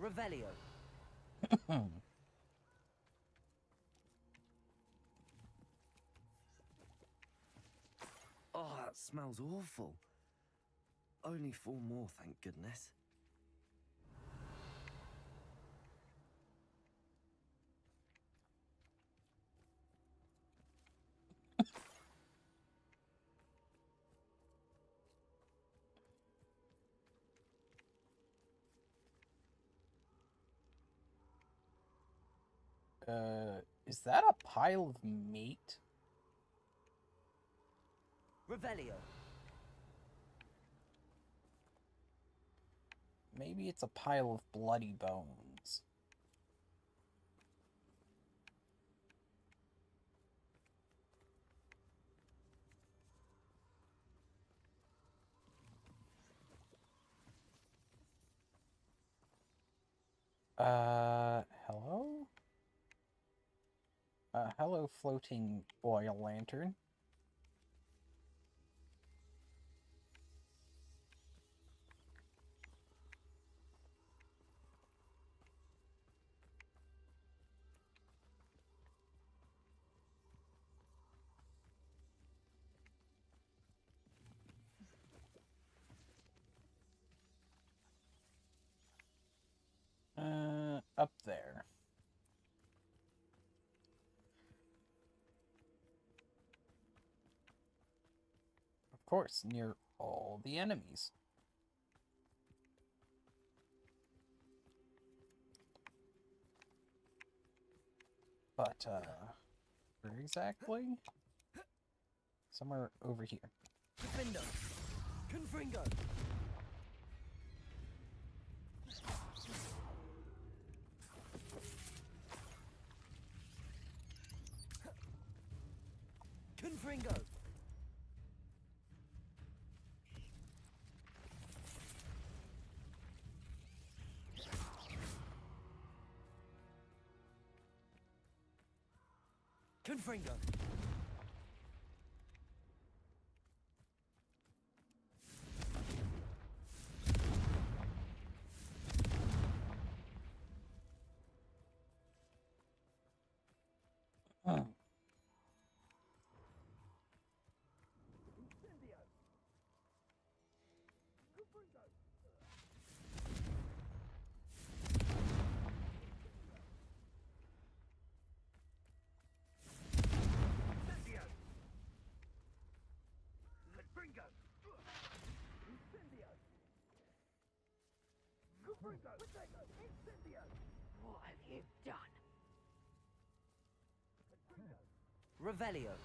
Revelio. Oh, that smells awful. Only 4 more, thank goodness. Is that a pile of meat? Revelio. Maybe it's a pile of bloody bones. Hello? Hello, floating oil lantern. Up there. Of course, near all the enemies. But, where exactly? Somewhere over here. Defendo. Confringo. Confringo. Confringo. What have you done? Revelio.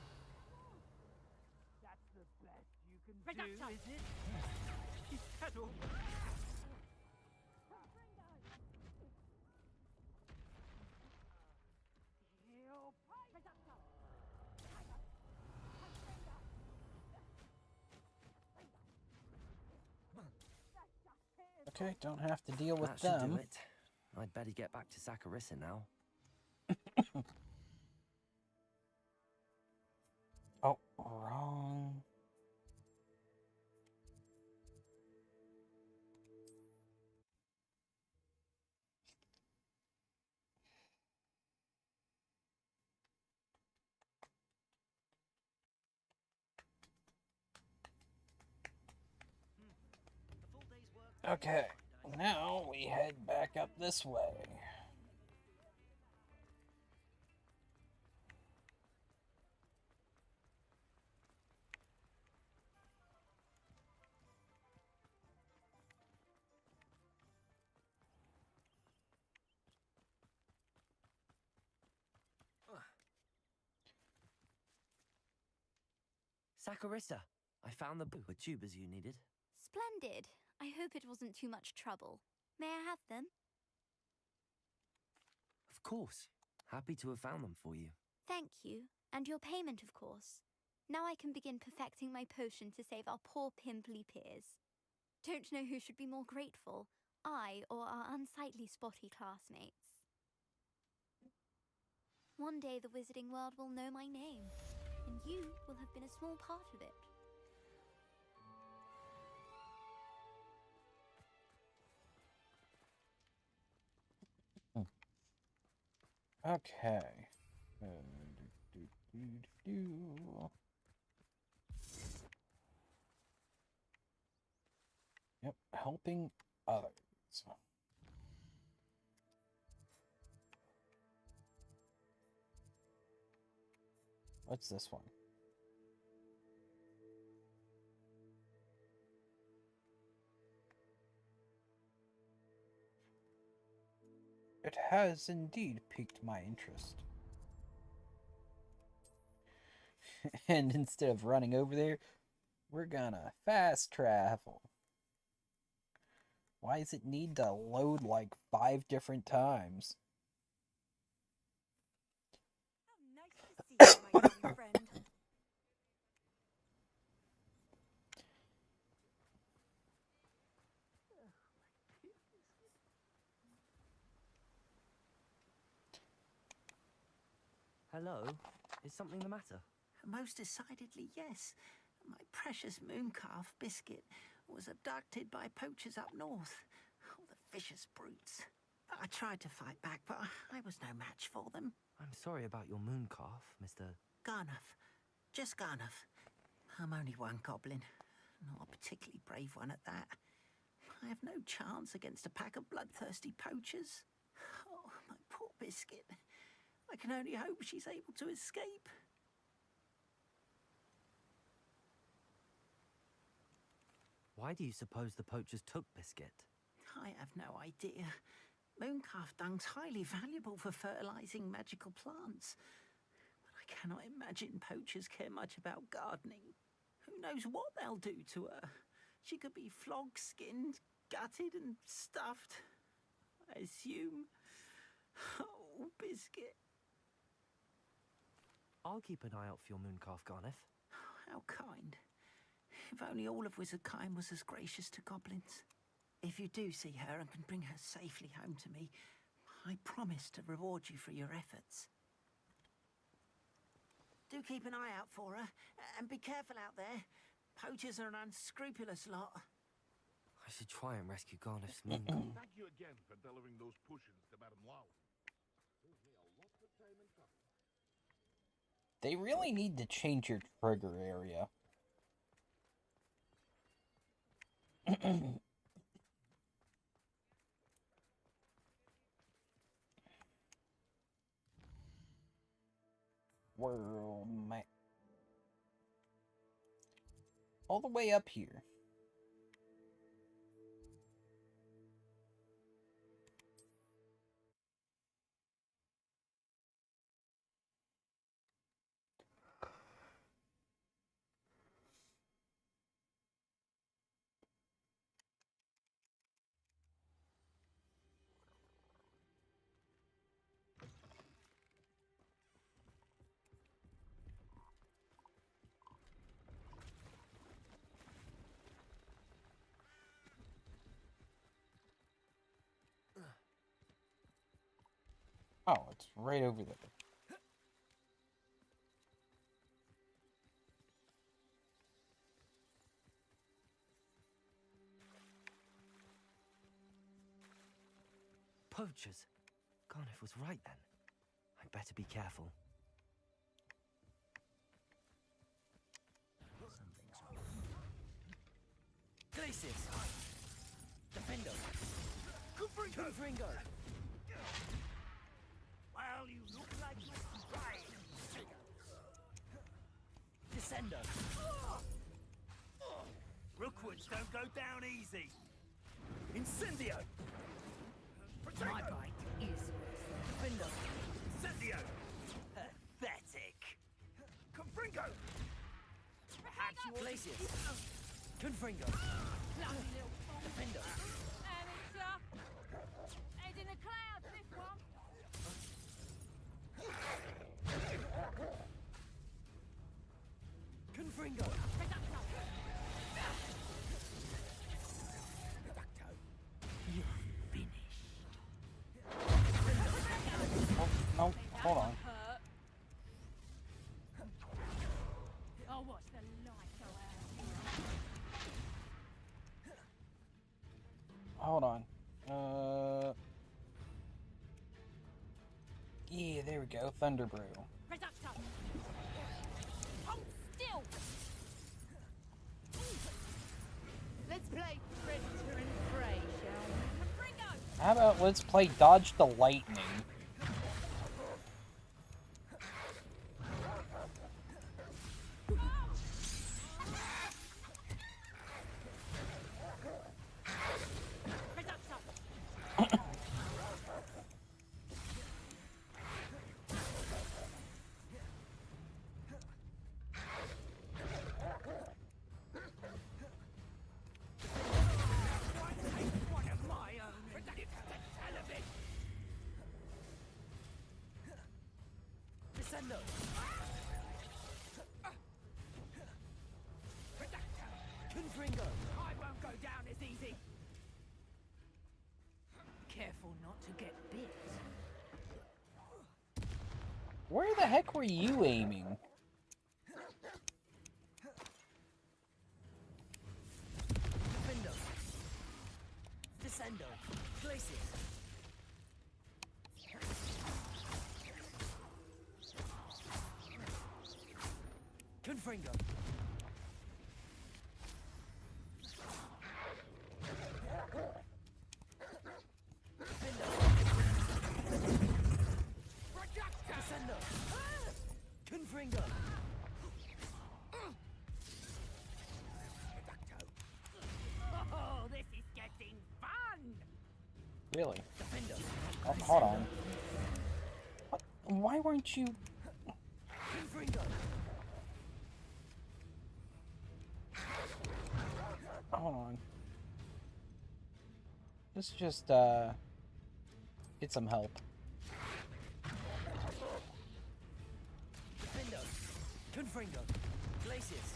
That's the best you can Reducto. do, is it? She's peddled. Okay, don't have to deal with That should them. do it. I'd better get back to Saccharissa now. Oh, wrong. Okay, now we head back up this way. Saccharissa, I found the tubers you needed. Splendid. I hope it wasn't too much trouble. May I have them? Of course. Happy to have found them for you. Thank you. And your payment, of course. Now I can begin perfecting my potion to save our poor pimply peers. Don't know who should be more grateful, I or our unsightly spotty classmates. One day the wizarding world will know my name, and you will have been a small part of it. Okay. Yep, helping others. What's this one? It has indeed piqued my interest. And instead of running over there, We're gonna fast travel. Why does it need to load like 5 different times? Oh, nice to see you, my young friend. Hello? Is something the matter? Most decidedly, yes. My precious mooncalf Biscuit was abducted by poachers up north. Oh, the vicious brutes. I tried to fight back, but I was no match for them. I'm sorry about your mooncalf, Mr. Garnuff. Just Garnuff. I'm only one goblin. Not a particularly brave one at that. I have no chance against a pack of bloodthirsty poachers. Oh, my poor Biscuit. I can only hope she's able to escape. Why do you suppose the poachers took Biscuit? I have no idea. Mooncalf dung's highly valuable for fertilizing magical plants. But I cannot imagine poachers care much about gardening. Who knows what they'll do to her? She could be flogged, skinned, gutted and stuffed. I assume. Oh, Biscuit. I'll keep an eye out for your mooncalf, Garneth. How kind. If only all of Wizardkind was as gracious to goblins. If you do see her and can bring her safely home to me, I promise to reward you for your efforts. Do keep an eye out for her, and be careful out there. Poachers are an unscrupulous lot. I should try and rescue Garneth's mooncalf. Thank you again for delivering those potions to Madame Lau. Saves me a lot of time and trouble. They really need to change your trigger area. World map. All the way up here. Oh, it's right over there. Poachers? Garneth was right then. I'd better be careful. Glacius! Defender! Confringo! Well, you look like Mr. Bride. Descender! Rookwoods don't go down easy. Incendio! My bite is Defender! Incendio! Pathetic. Confringo! Perhaps you Glacius! Confringo! Defender! Amateur! Head in the clouds, this one! Confringo! No, hold on. I'll watch the light go out. Hold on. Yeah, there we go. Thunder Brew. Reducto! Hold still! Let's play Predator and Prey, shall we? Confringo! How about let's play Dodge the Lightning? Defendo! Confringo! I won't go down as easy! Careful not to get bit. Where the heck were you aiming? Defendo! Descendo! Places! Confringo! Descendo! Confringo! Oh, this is getting fun! Really? Defendo! Oh, hold on. What? Why weren't you... Confringo! Hold on. Let's just, get some help. Defendo! Confringo! Places!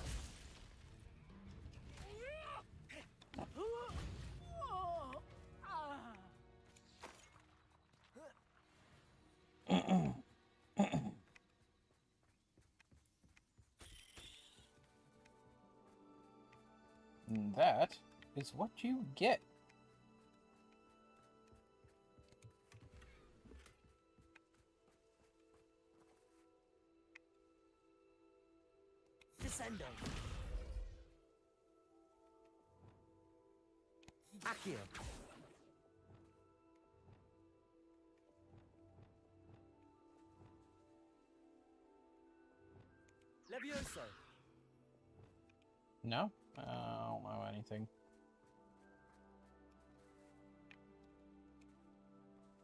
That is what you get. Descendo! Accio! Levioso! No? I don't know anything.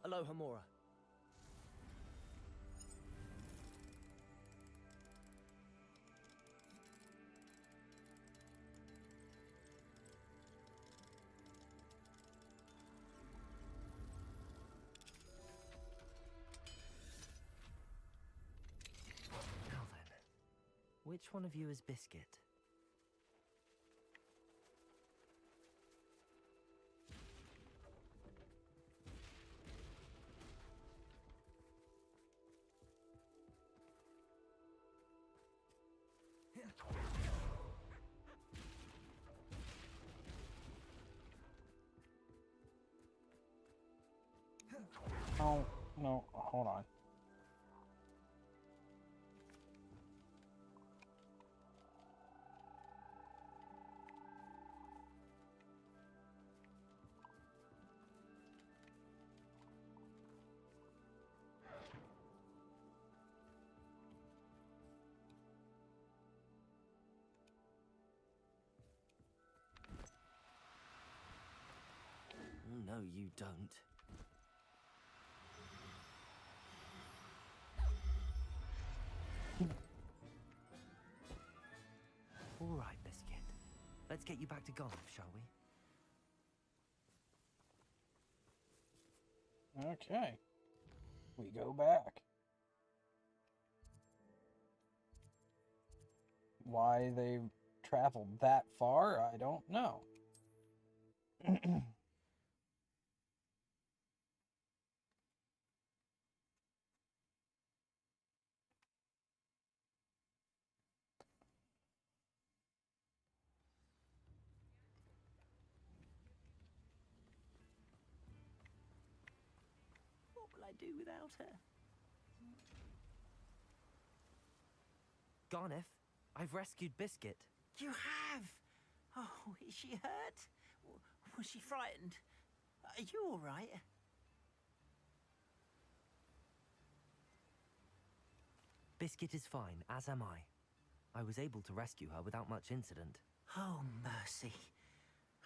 Aloha Mora. Now then, which one of you is Biscuit? Oh, no, hold on. Oh, no, you don't. All right, Biscuit. Let's get you back to Golf, shall we? Okay. We go back. Why they traveled that far, I don't know. What will I do without her? Garneth, I've rescued Biscuit. You have! Oh, is she hurt? Was she frightened? Are you all right? Biscuit is fine, as am I. I was able to rescue her without much incident. Oh, mercy.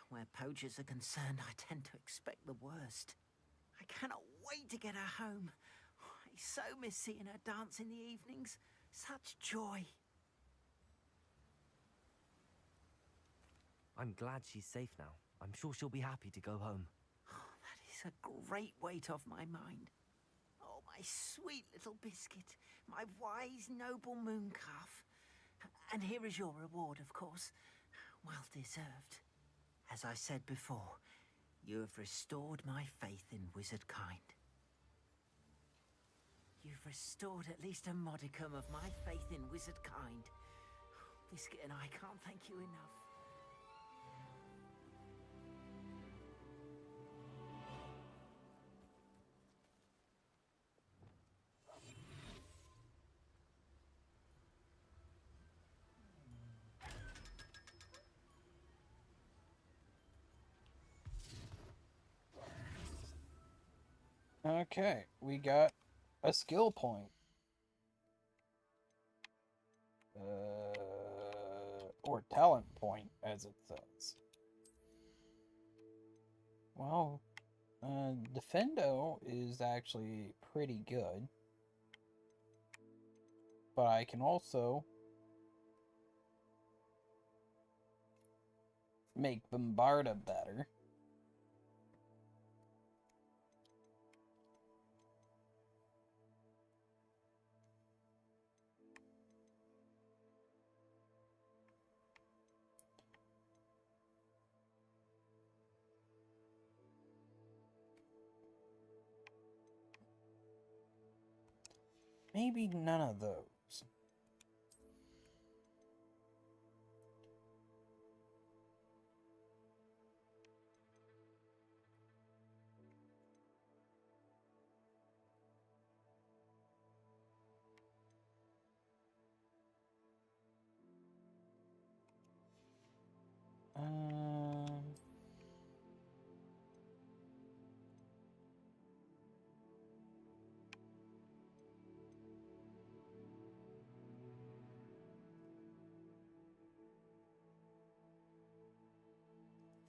Where poachers are concerned, I tend to expect the worst. I cannot wait to get her home. I so miss seeing her dance in the evenings. Such joy. I'm glad she's safe now. I'm sure she'll be happy to go home. Oh, that is a great weight off my mind. Oh, my my sweet little biscuit, my wise, noble moon calf. And here is your reward, of course. Well deserved. As I said before, you have restored my faith in wizard kind. You've restored at least a modicum of my faith in wizard kind. Biscuit and I can't thank you enough. Okay, we got a skill point. Or talent point, as it says. Well, Defendo is actually pretty good. But I can also make Bombarda better. Maybe none of those.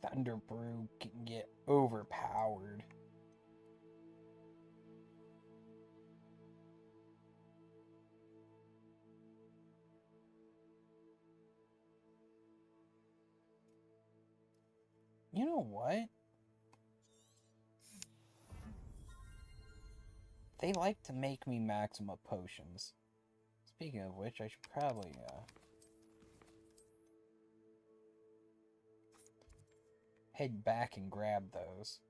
Thunderbrew can get overpowered. You know what? They like to make me Maxima potions. Speaking of which, I should probably, head back and grab those.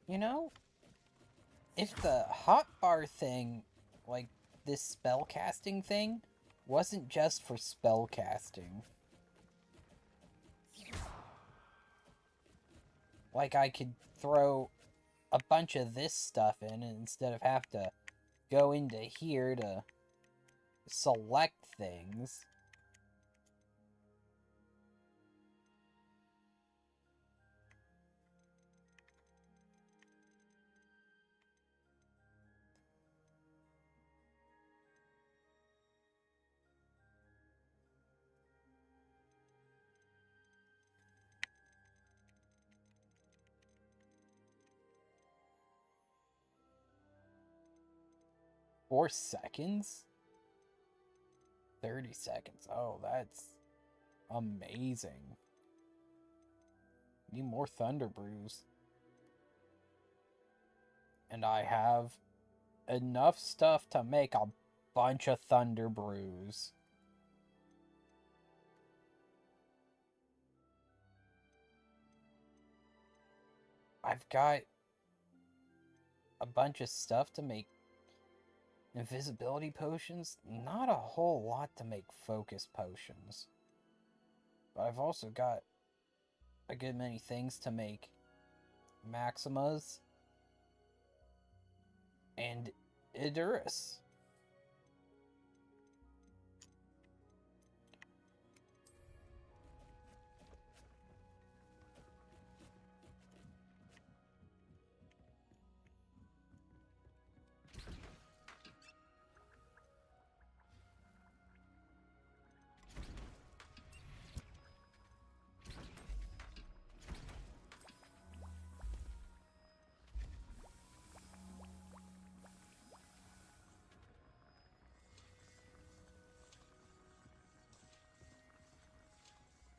You know, if the hotbar thing, like this spellcasting thing, wasn't just for spellcasting. Like I could throw a bunch of this stuff in instead of have to go into here to select things. Four seconds? 30 seconds. Oh, that's amazing. Need more Thunder Brews. And I have enough stuff to make a bunch of Thunder Brews. I've got a bunch of stuff to make invisibility potions. Not a whole lot to make focus potions. But I've also got a good many things to make Maximas and Idurus.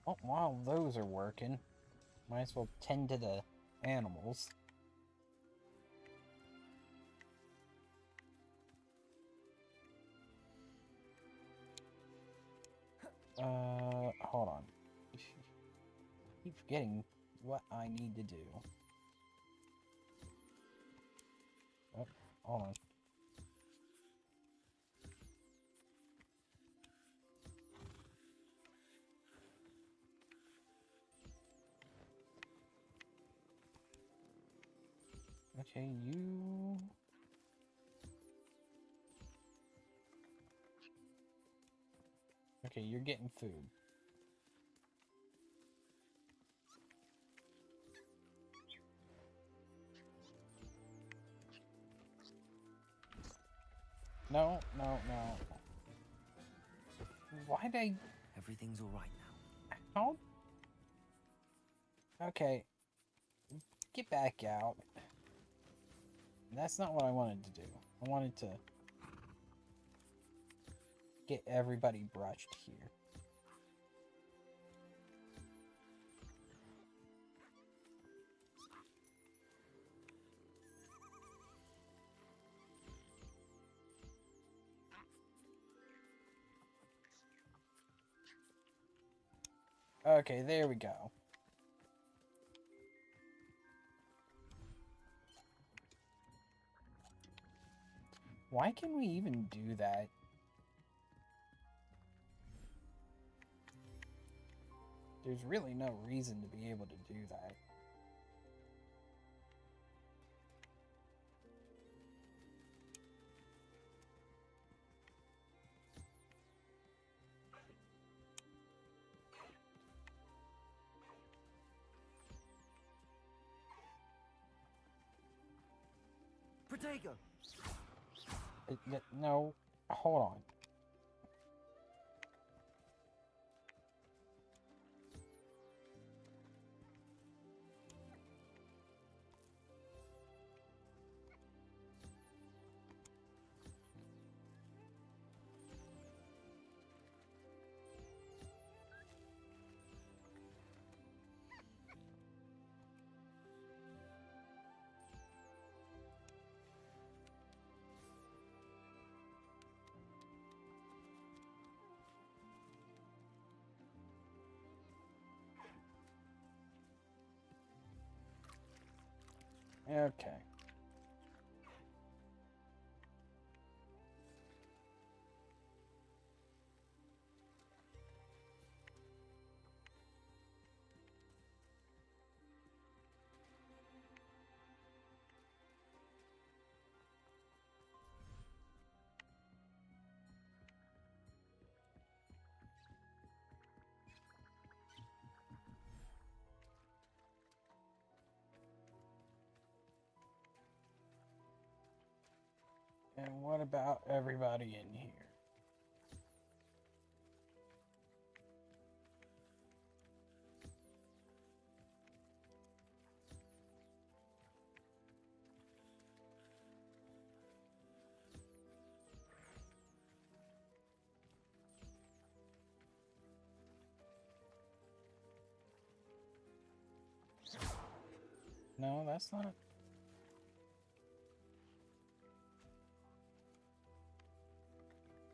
Oh, while those are working, might as well tend to the animals. Hold on. Keep forgetting what I need to do. Oh, hold on. Okay, you... Okay, you're getting food. No, no, no. Why'd I... Everything's all right now. How? Okay. Get back out. That's not what I wanted to do. I wanted to get everybody brushed here. Okay, there we go. Why can we even do that? There's really no reason to be able to do that. Protego! No, hold on. Okay. And what about everybody in here? No, that's not...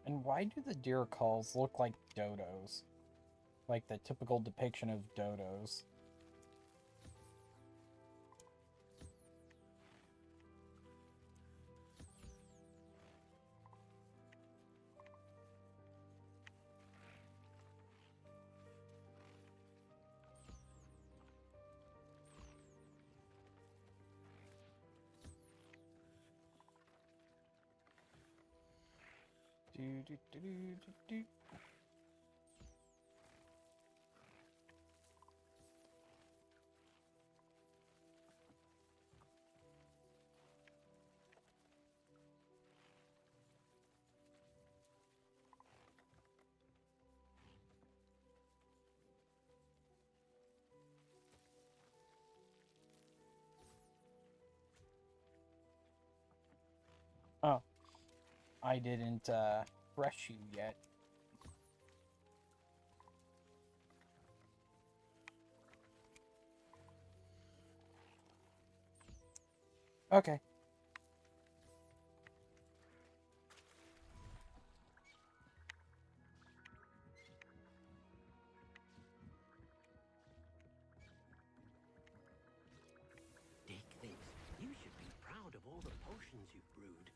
And why do the deer calls look like dodos? Like the typical depiction of dodos. Do, do, do, do, do, do. Oh, I didn't brush you yet. Okay. Dick thinks you should be proud of all the potions you've brewed.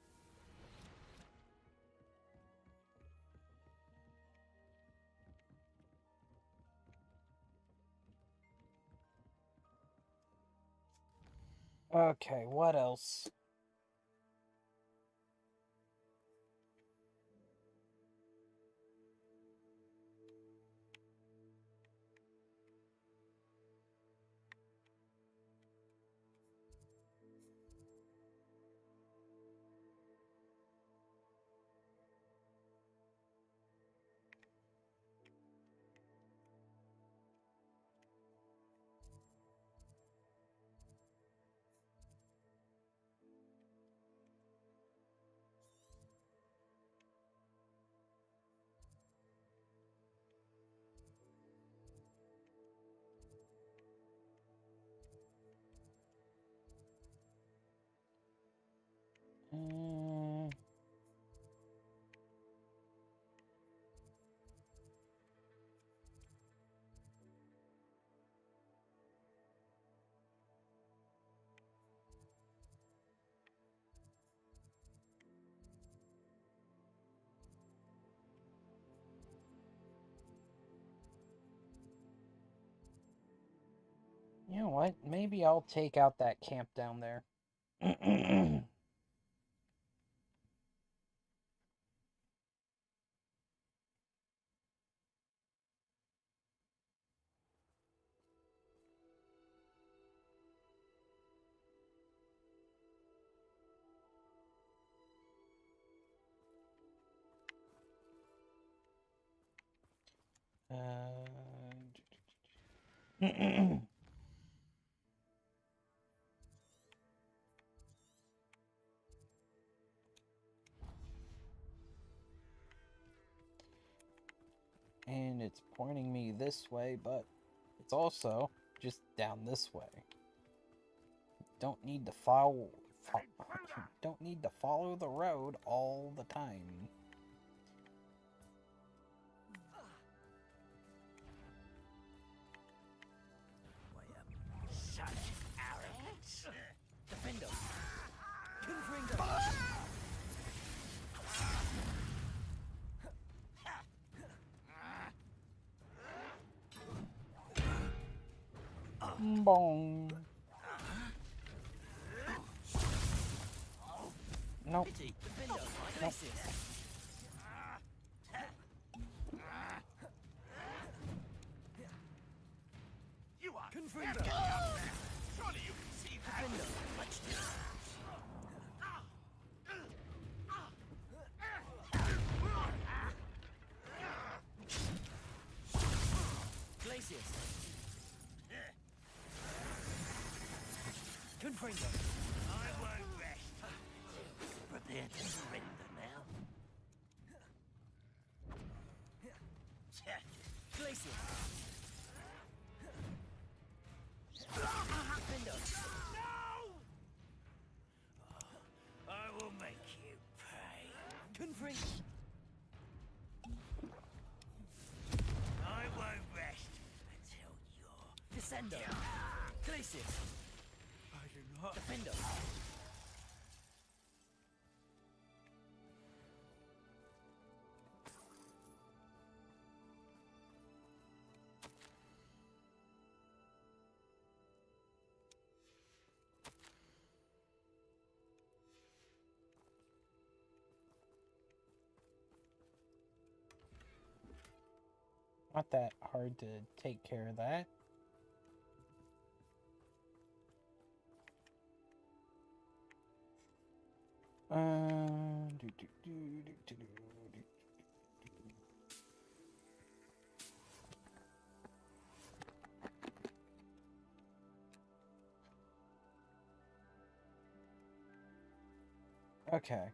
Okay, what else? You know what? Maybe I'll take out that camp down there. And it's pointing me this way, but it's also just down this way. Don't need to don't need to follow the road all the time. Such arrogance. Defender! Bong. Nope. Nope. You are Confringo. Surely you can see that. Much Glacius! Confringo! I won't rest. Prepare to surrender now. Glacius! I will make you pay. Confringo! I won't rest until you're... Descender! Glacius! I do not... Defender! Not that hard to take care of that. Okay.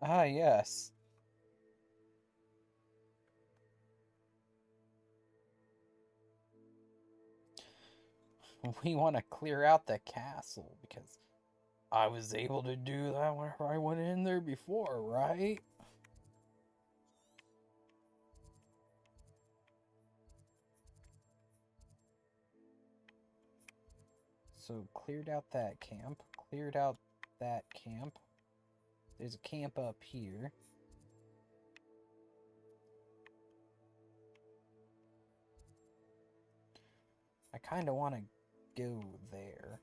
Ah, yes. We want to clear out the castle because I was able to do that whenever I went in there before, right? So cleared out that camp, cleared out that camp. There's a camp up here. I kind of want to go there.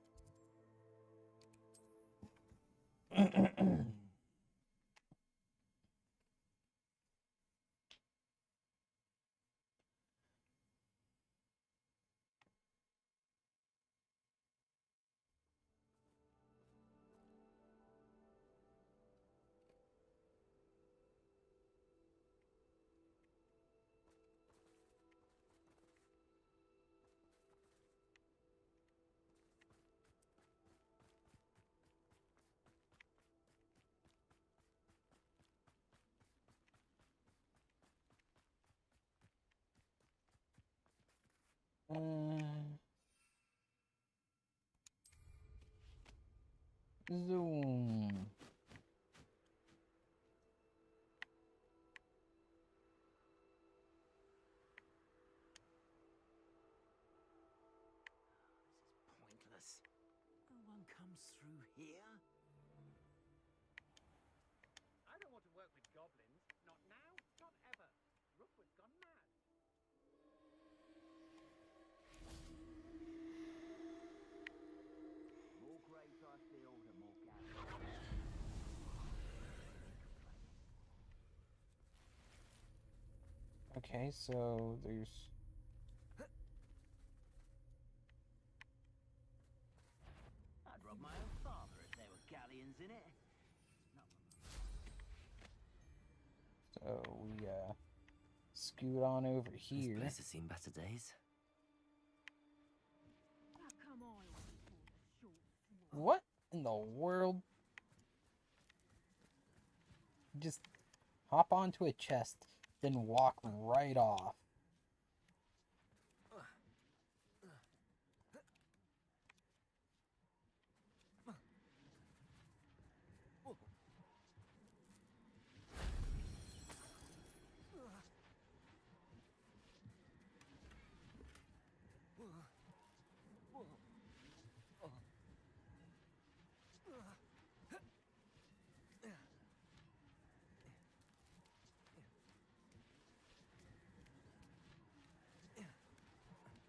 Zoom. Pointless. No one comes through here. I don't want to work with goblins. Not now, not ever. Rookwood's gone mad. More graves I fill, the more galleys. Okay, so there's... I'd rob my own father if there were galleons in it. So we scoot on over here. This place has seen better days. What in the world? Just hop onto a chest, then walk right off.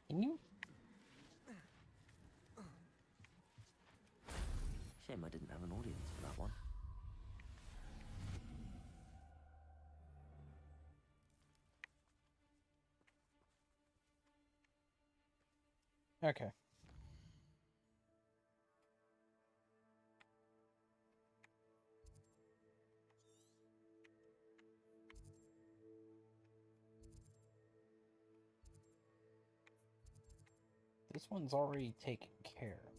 Can you? Shame I didn't have an audience for that one. Okay. This one's already taken care of.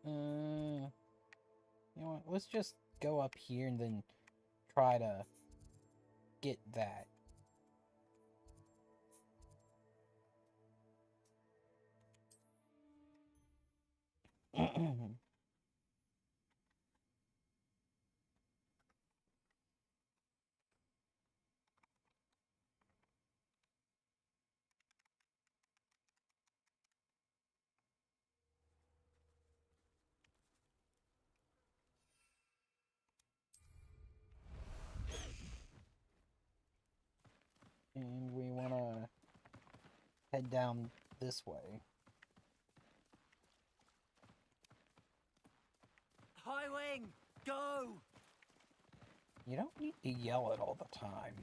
You know what? Let's just go up here and then try to get that. head down this way. High wing, go! You don't need to yell it all the time.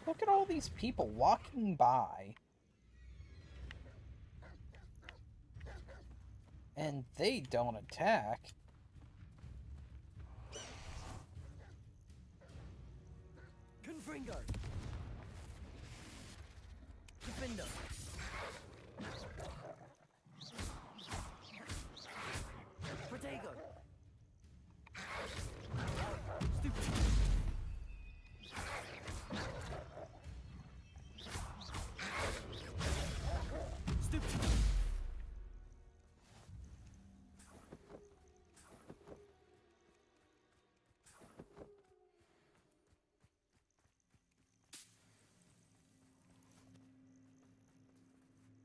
Look at all these people walking by. And they don't attack. Confringo! Defender! Protego!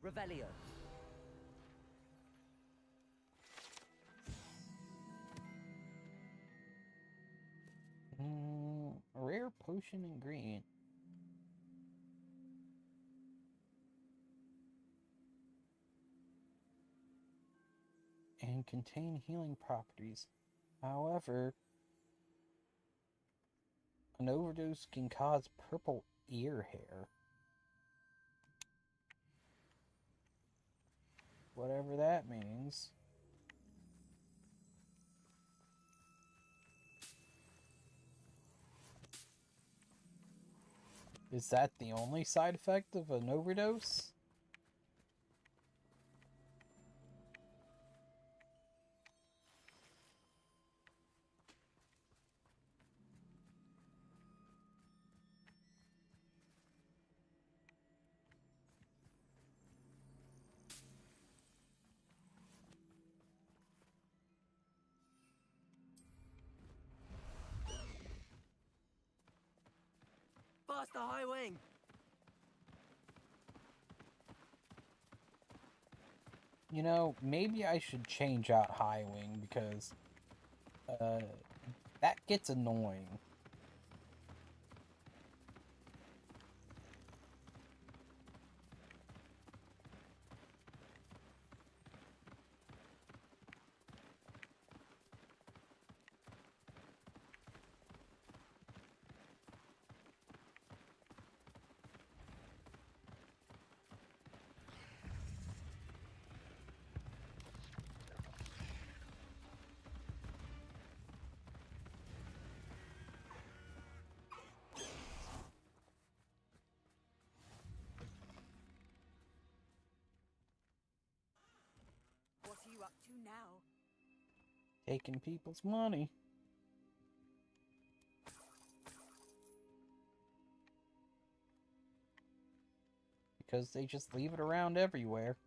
Revelio. Rare potion ingredient. And contain healing properties. However, an overdose can cause purple ear hair. Whatever that means. Is that the only side effect of an overdose? Faster, high wing! You know, maybe I should change out High Wing because that gets annoying. What are you up to now? Taking people's money. Because they just leave it around everywhere.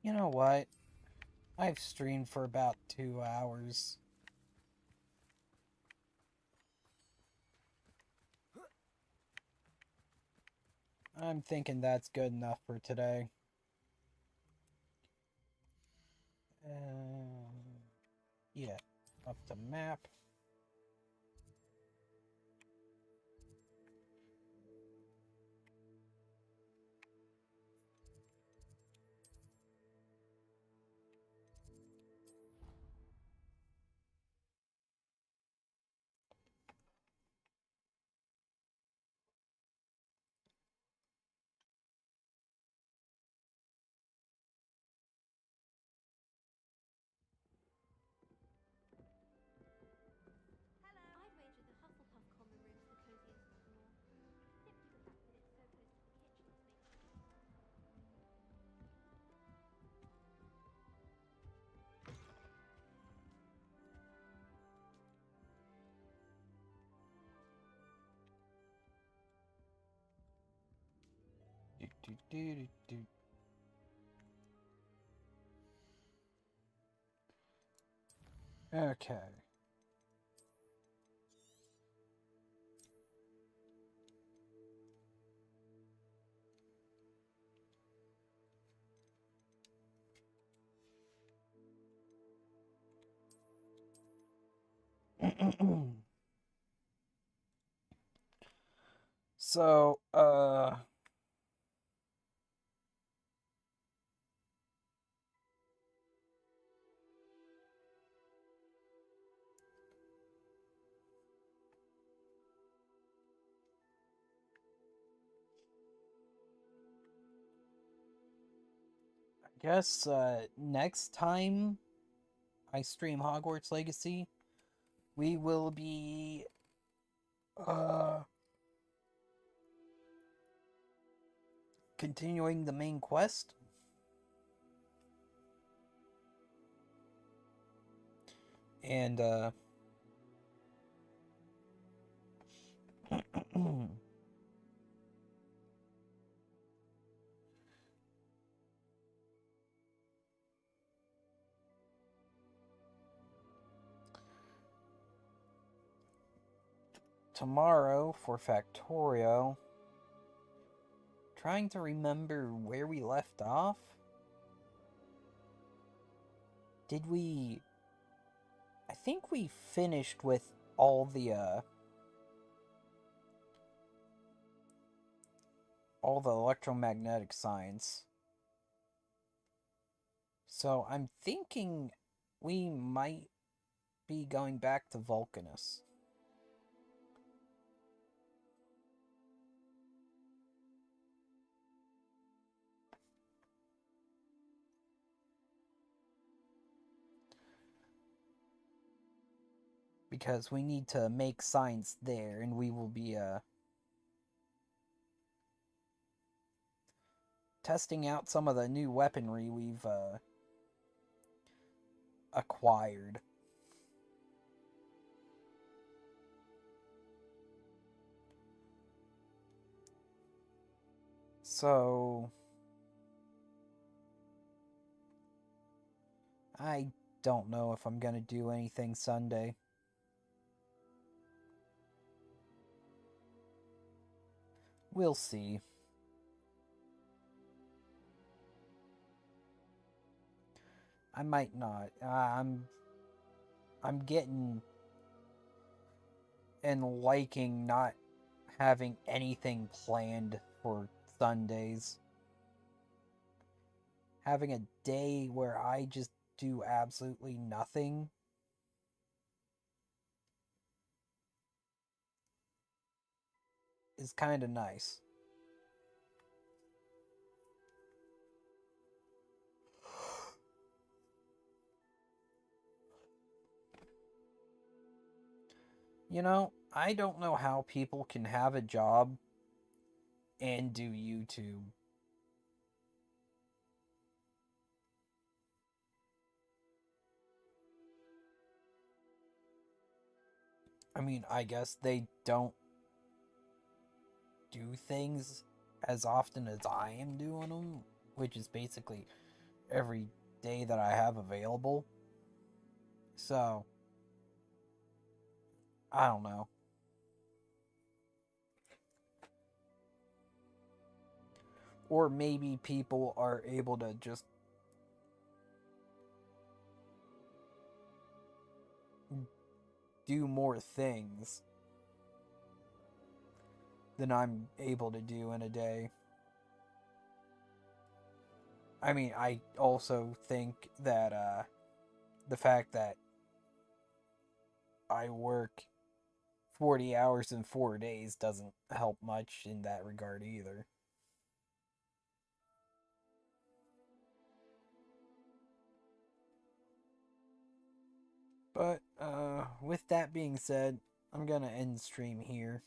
You know what? I've streamed for about 2 hours. I'm thinking that's good enough for today. Yeah, up to map. Okay. So, I guess, next time I stream Hogwarts Legacy, we will be, continuing the main quest. And, tomorrow for Factorio, trying to remember where we left off. Did we... I think we finished with all the electromagnetic science. So I'm thinking we might be going back to Vulcanus. Because we need to make science there, and we will be testing out some of the new weaponry we've acquired. So I don't know if I'm gonna do anything Sunday. We'll see. I might not. I'm getting and liking not having anything planned for Sundays. Having a day where I just do absolutely nothing is kind of nice. You know, I don't know how people can have a job and do YouTube. I mean, I guess they don't do things as often as I am doing them, which is basically every day that I have available. So, I don't know. Or maybe people are able to just do more things than I'm able to do in a day. I mean, I also think that the fact that I work 40 hours in 4 days doesn't help much in that regard either. But with that being said, I'm gonna end stream here.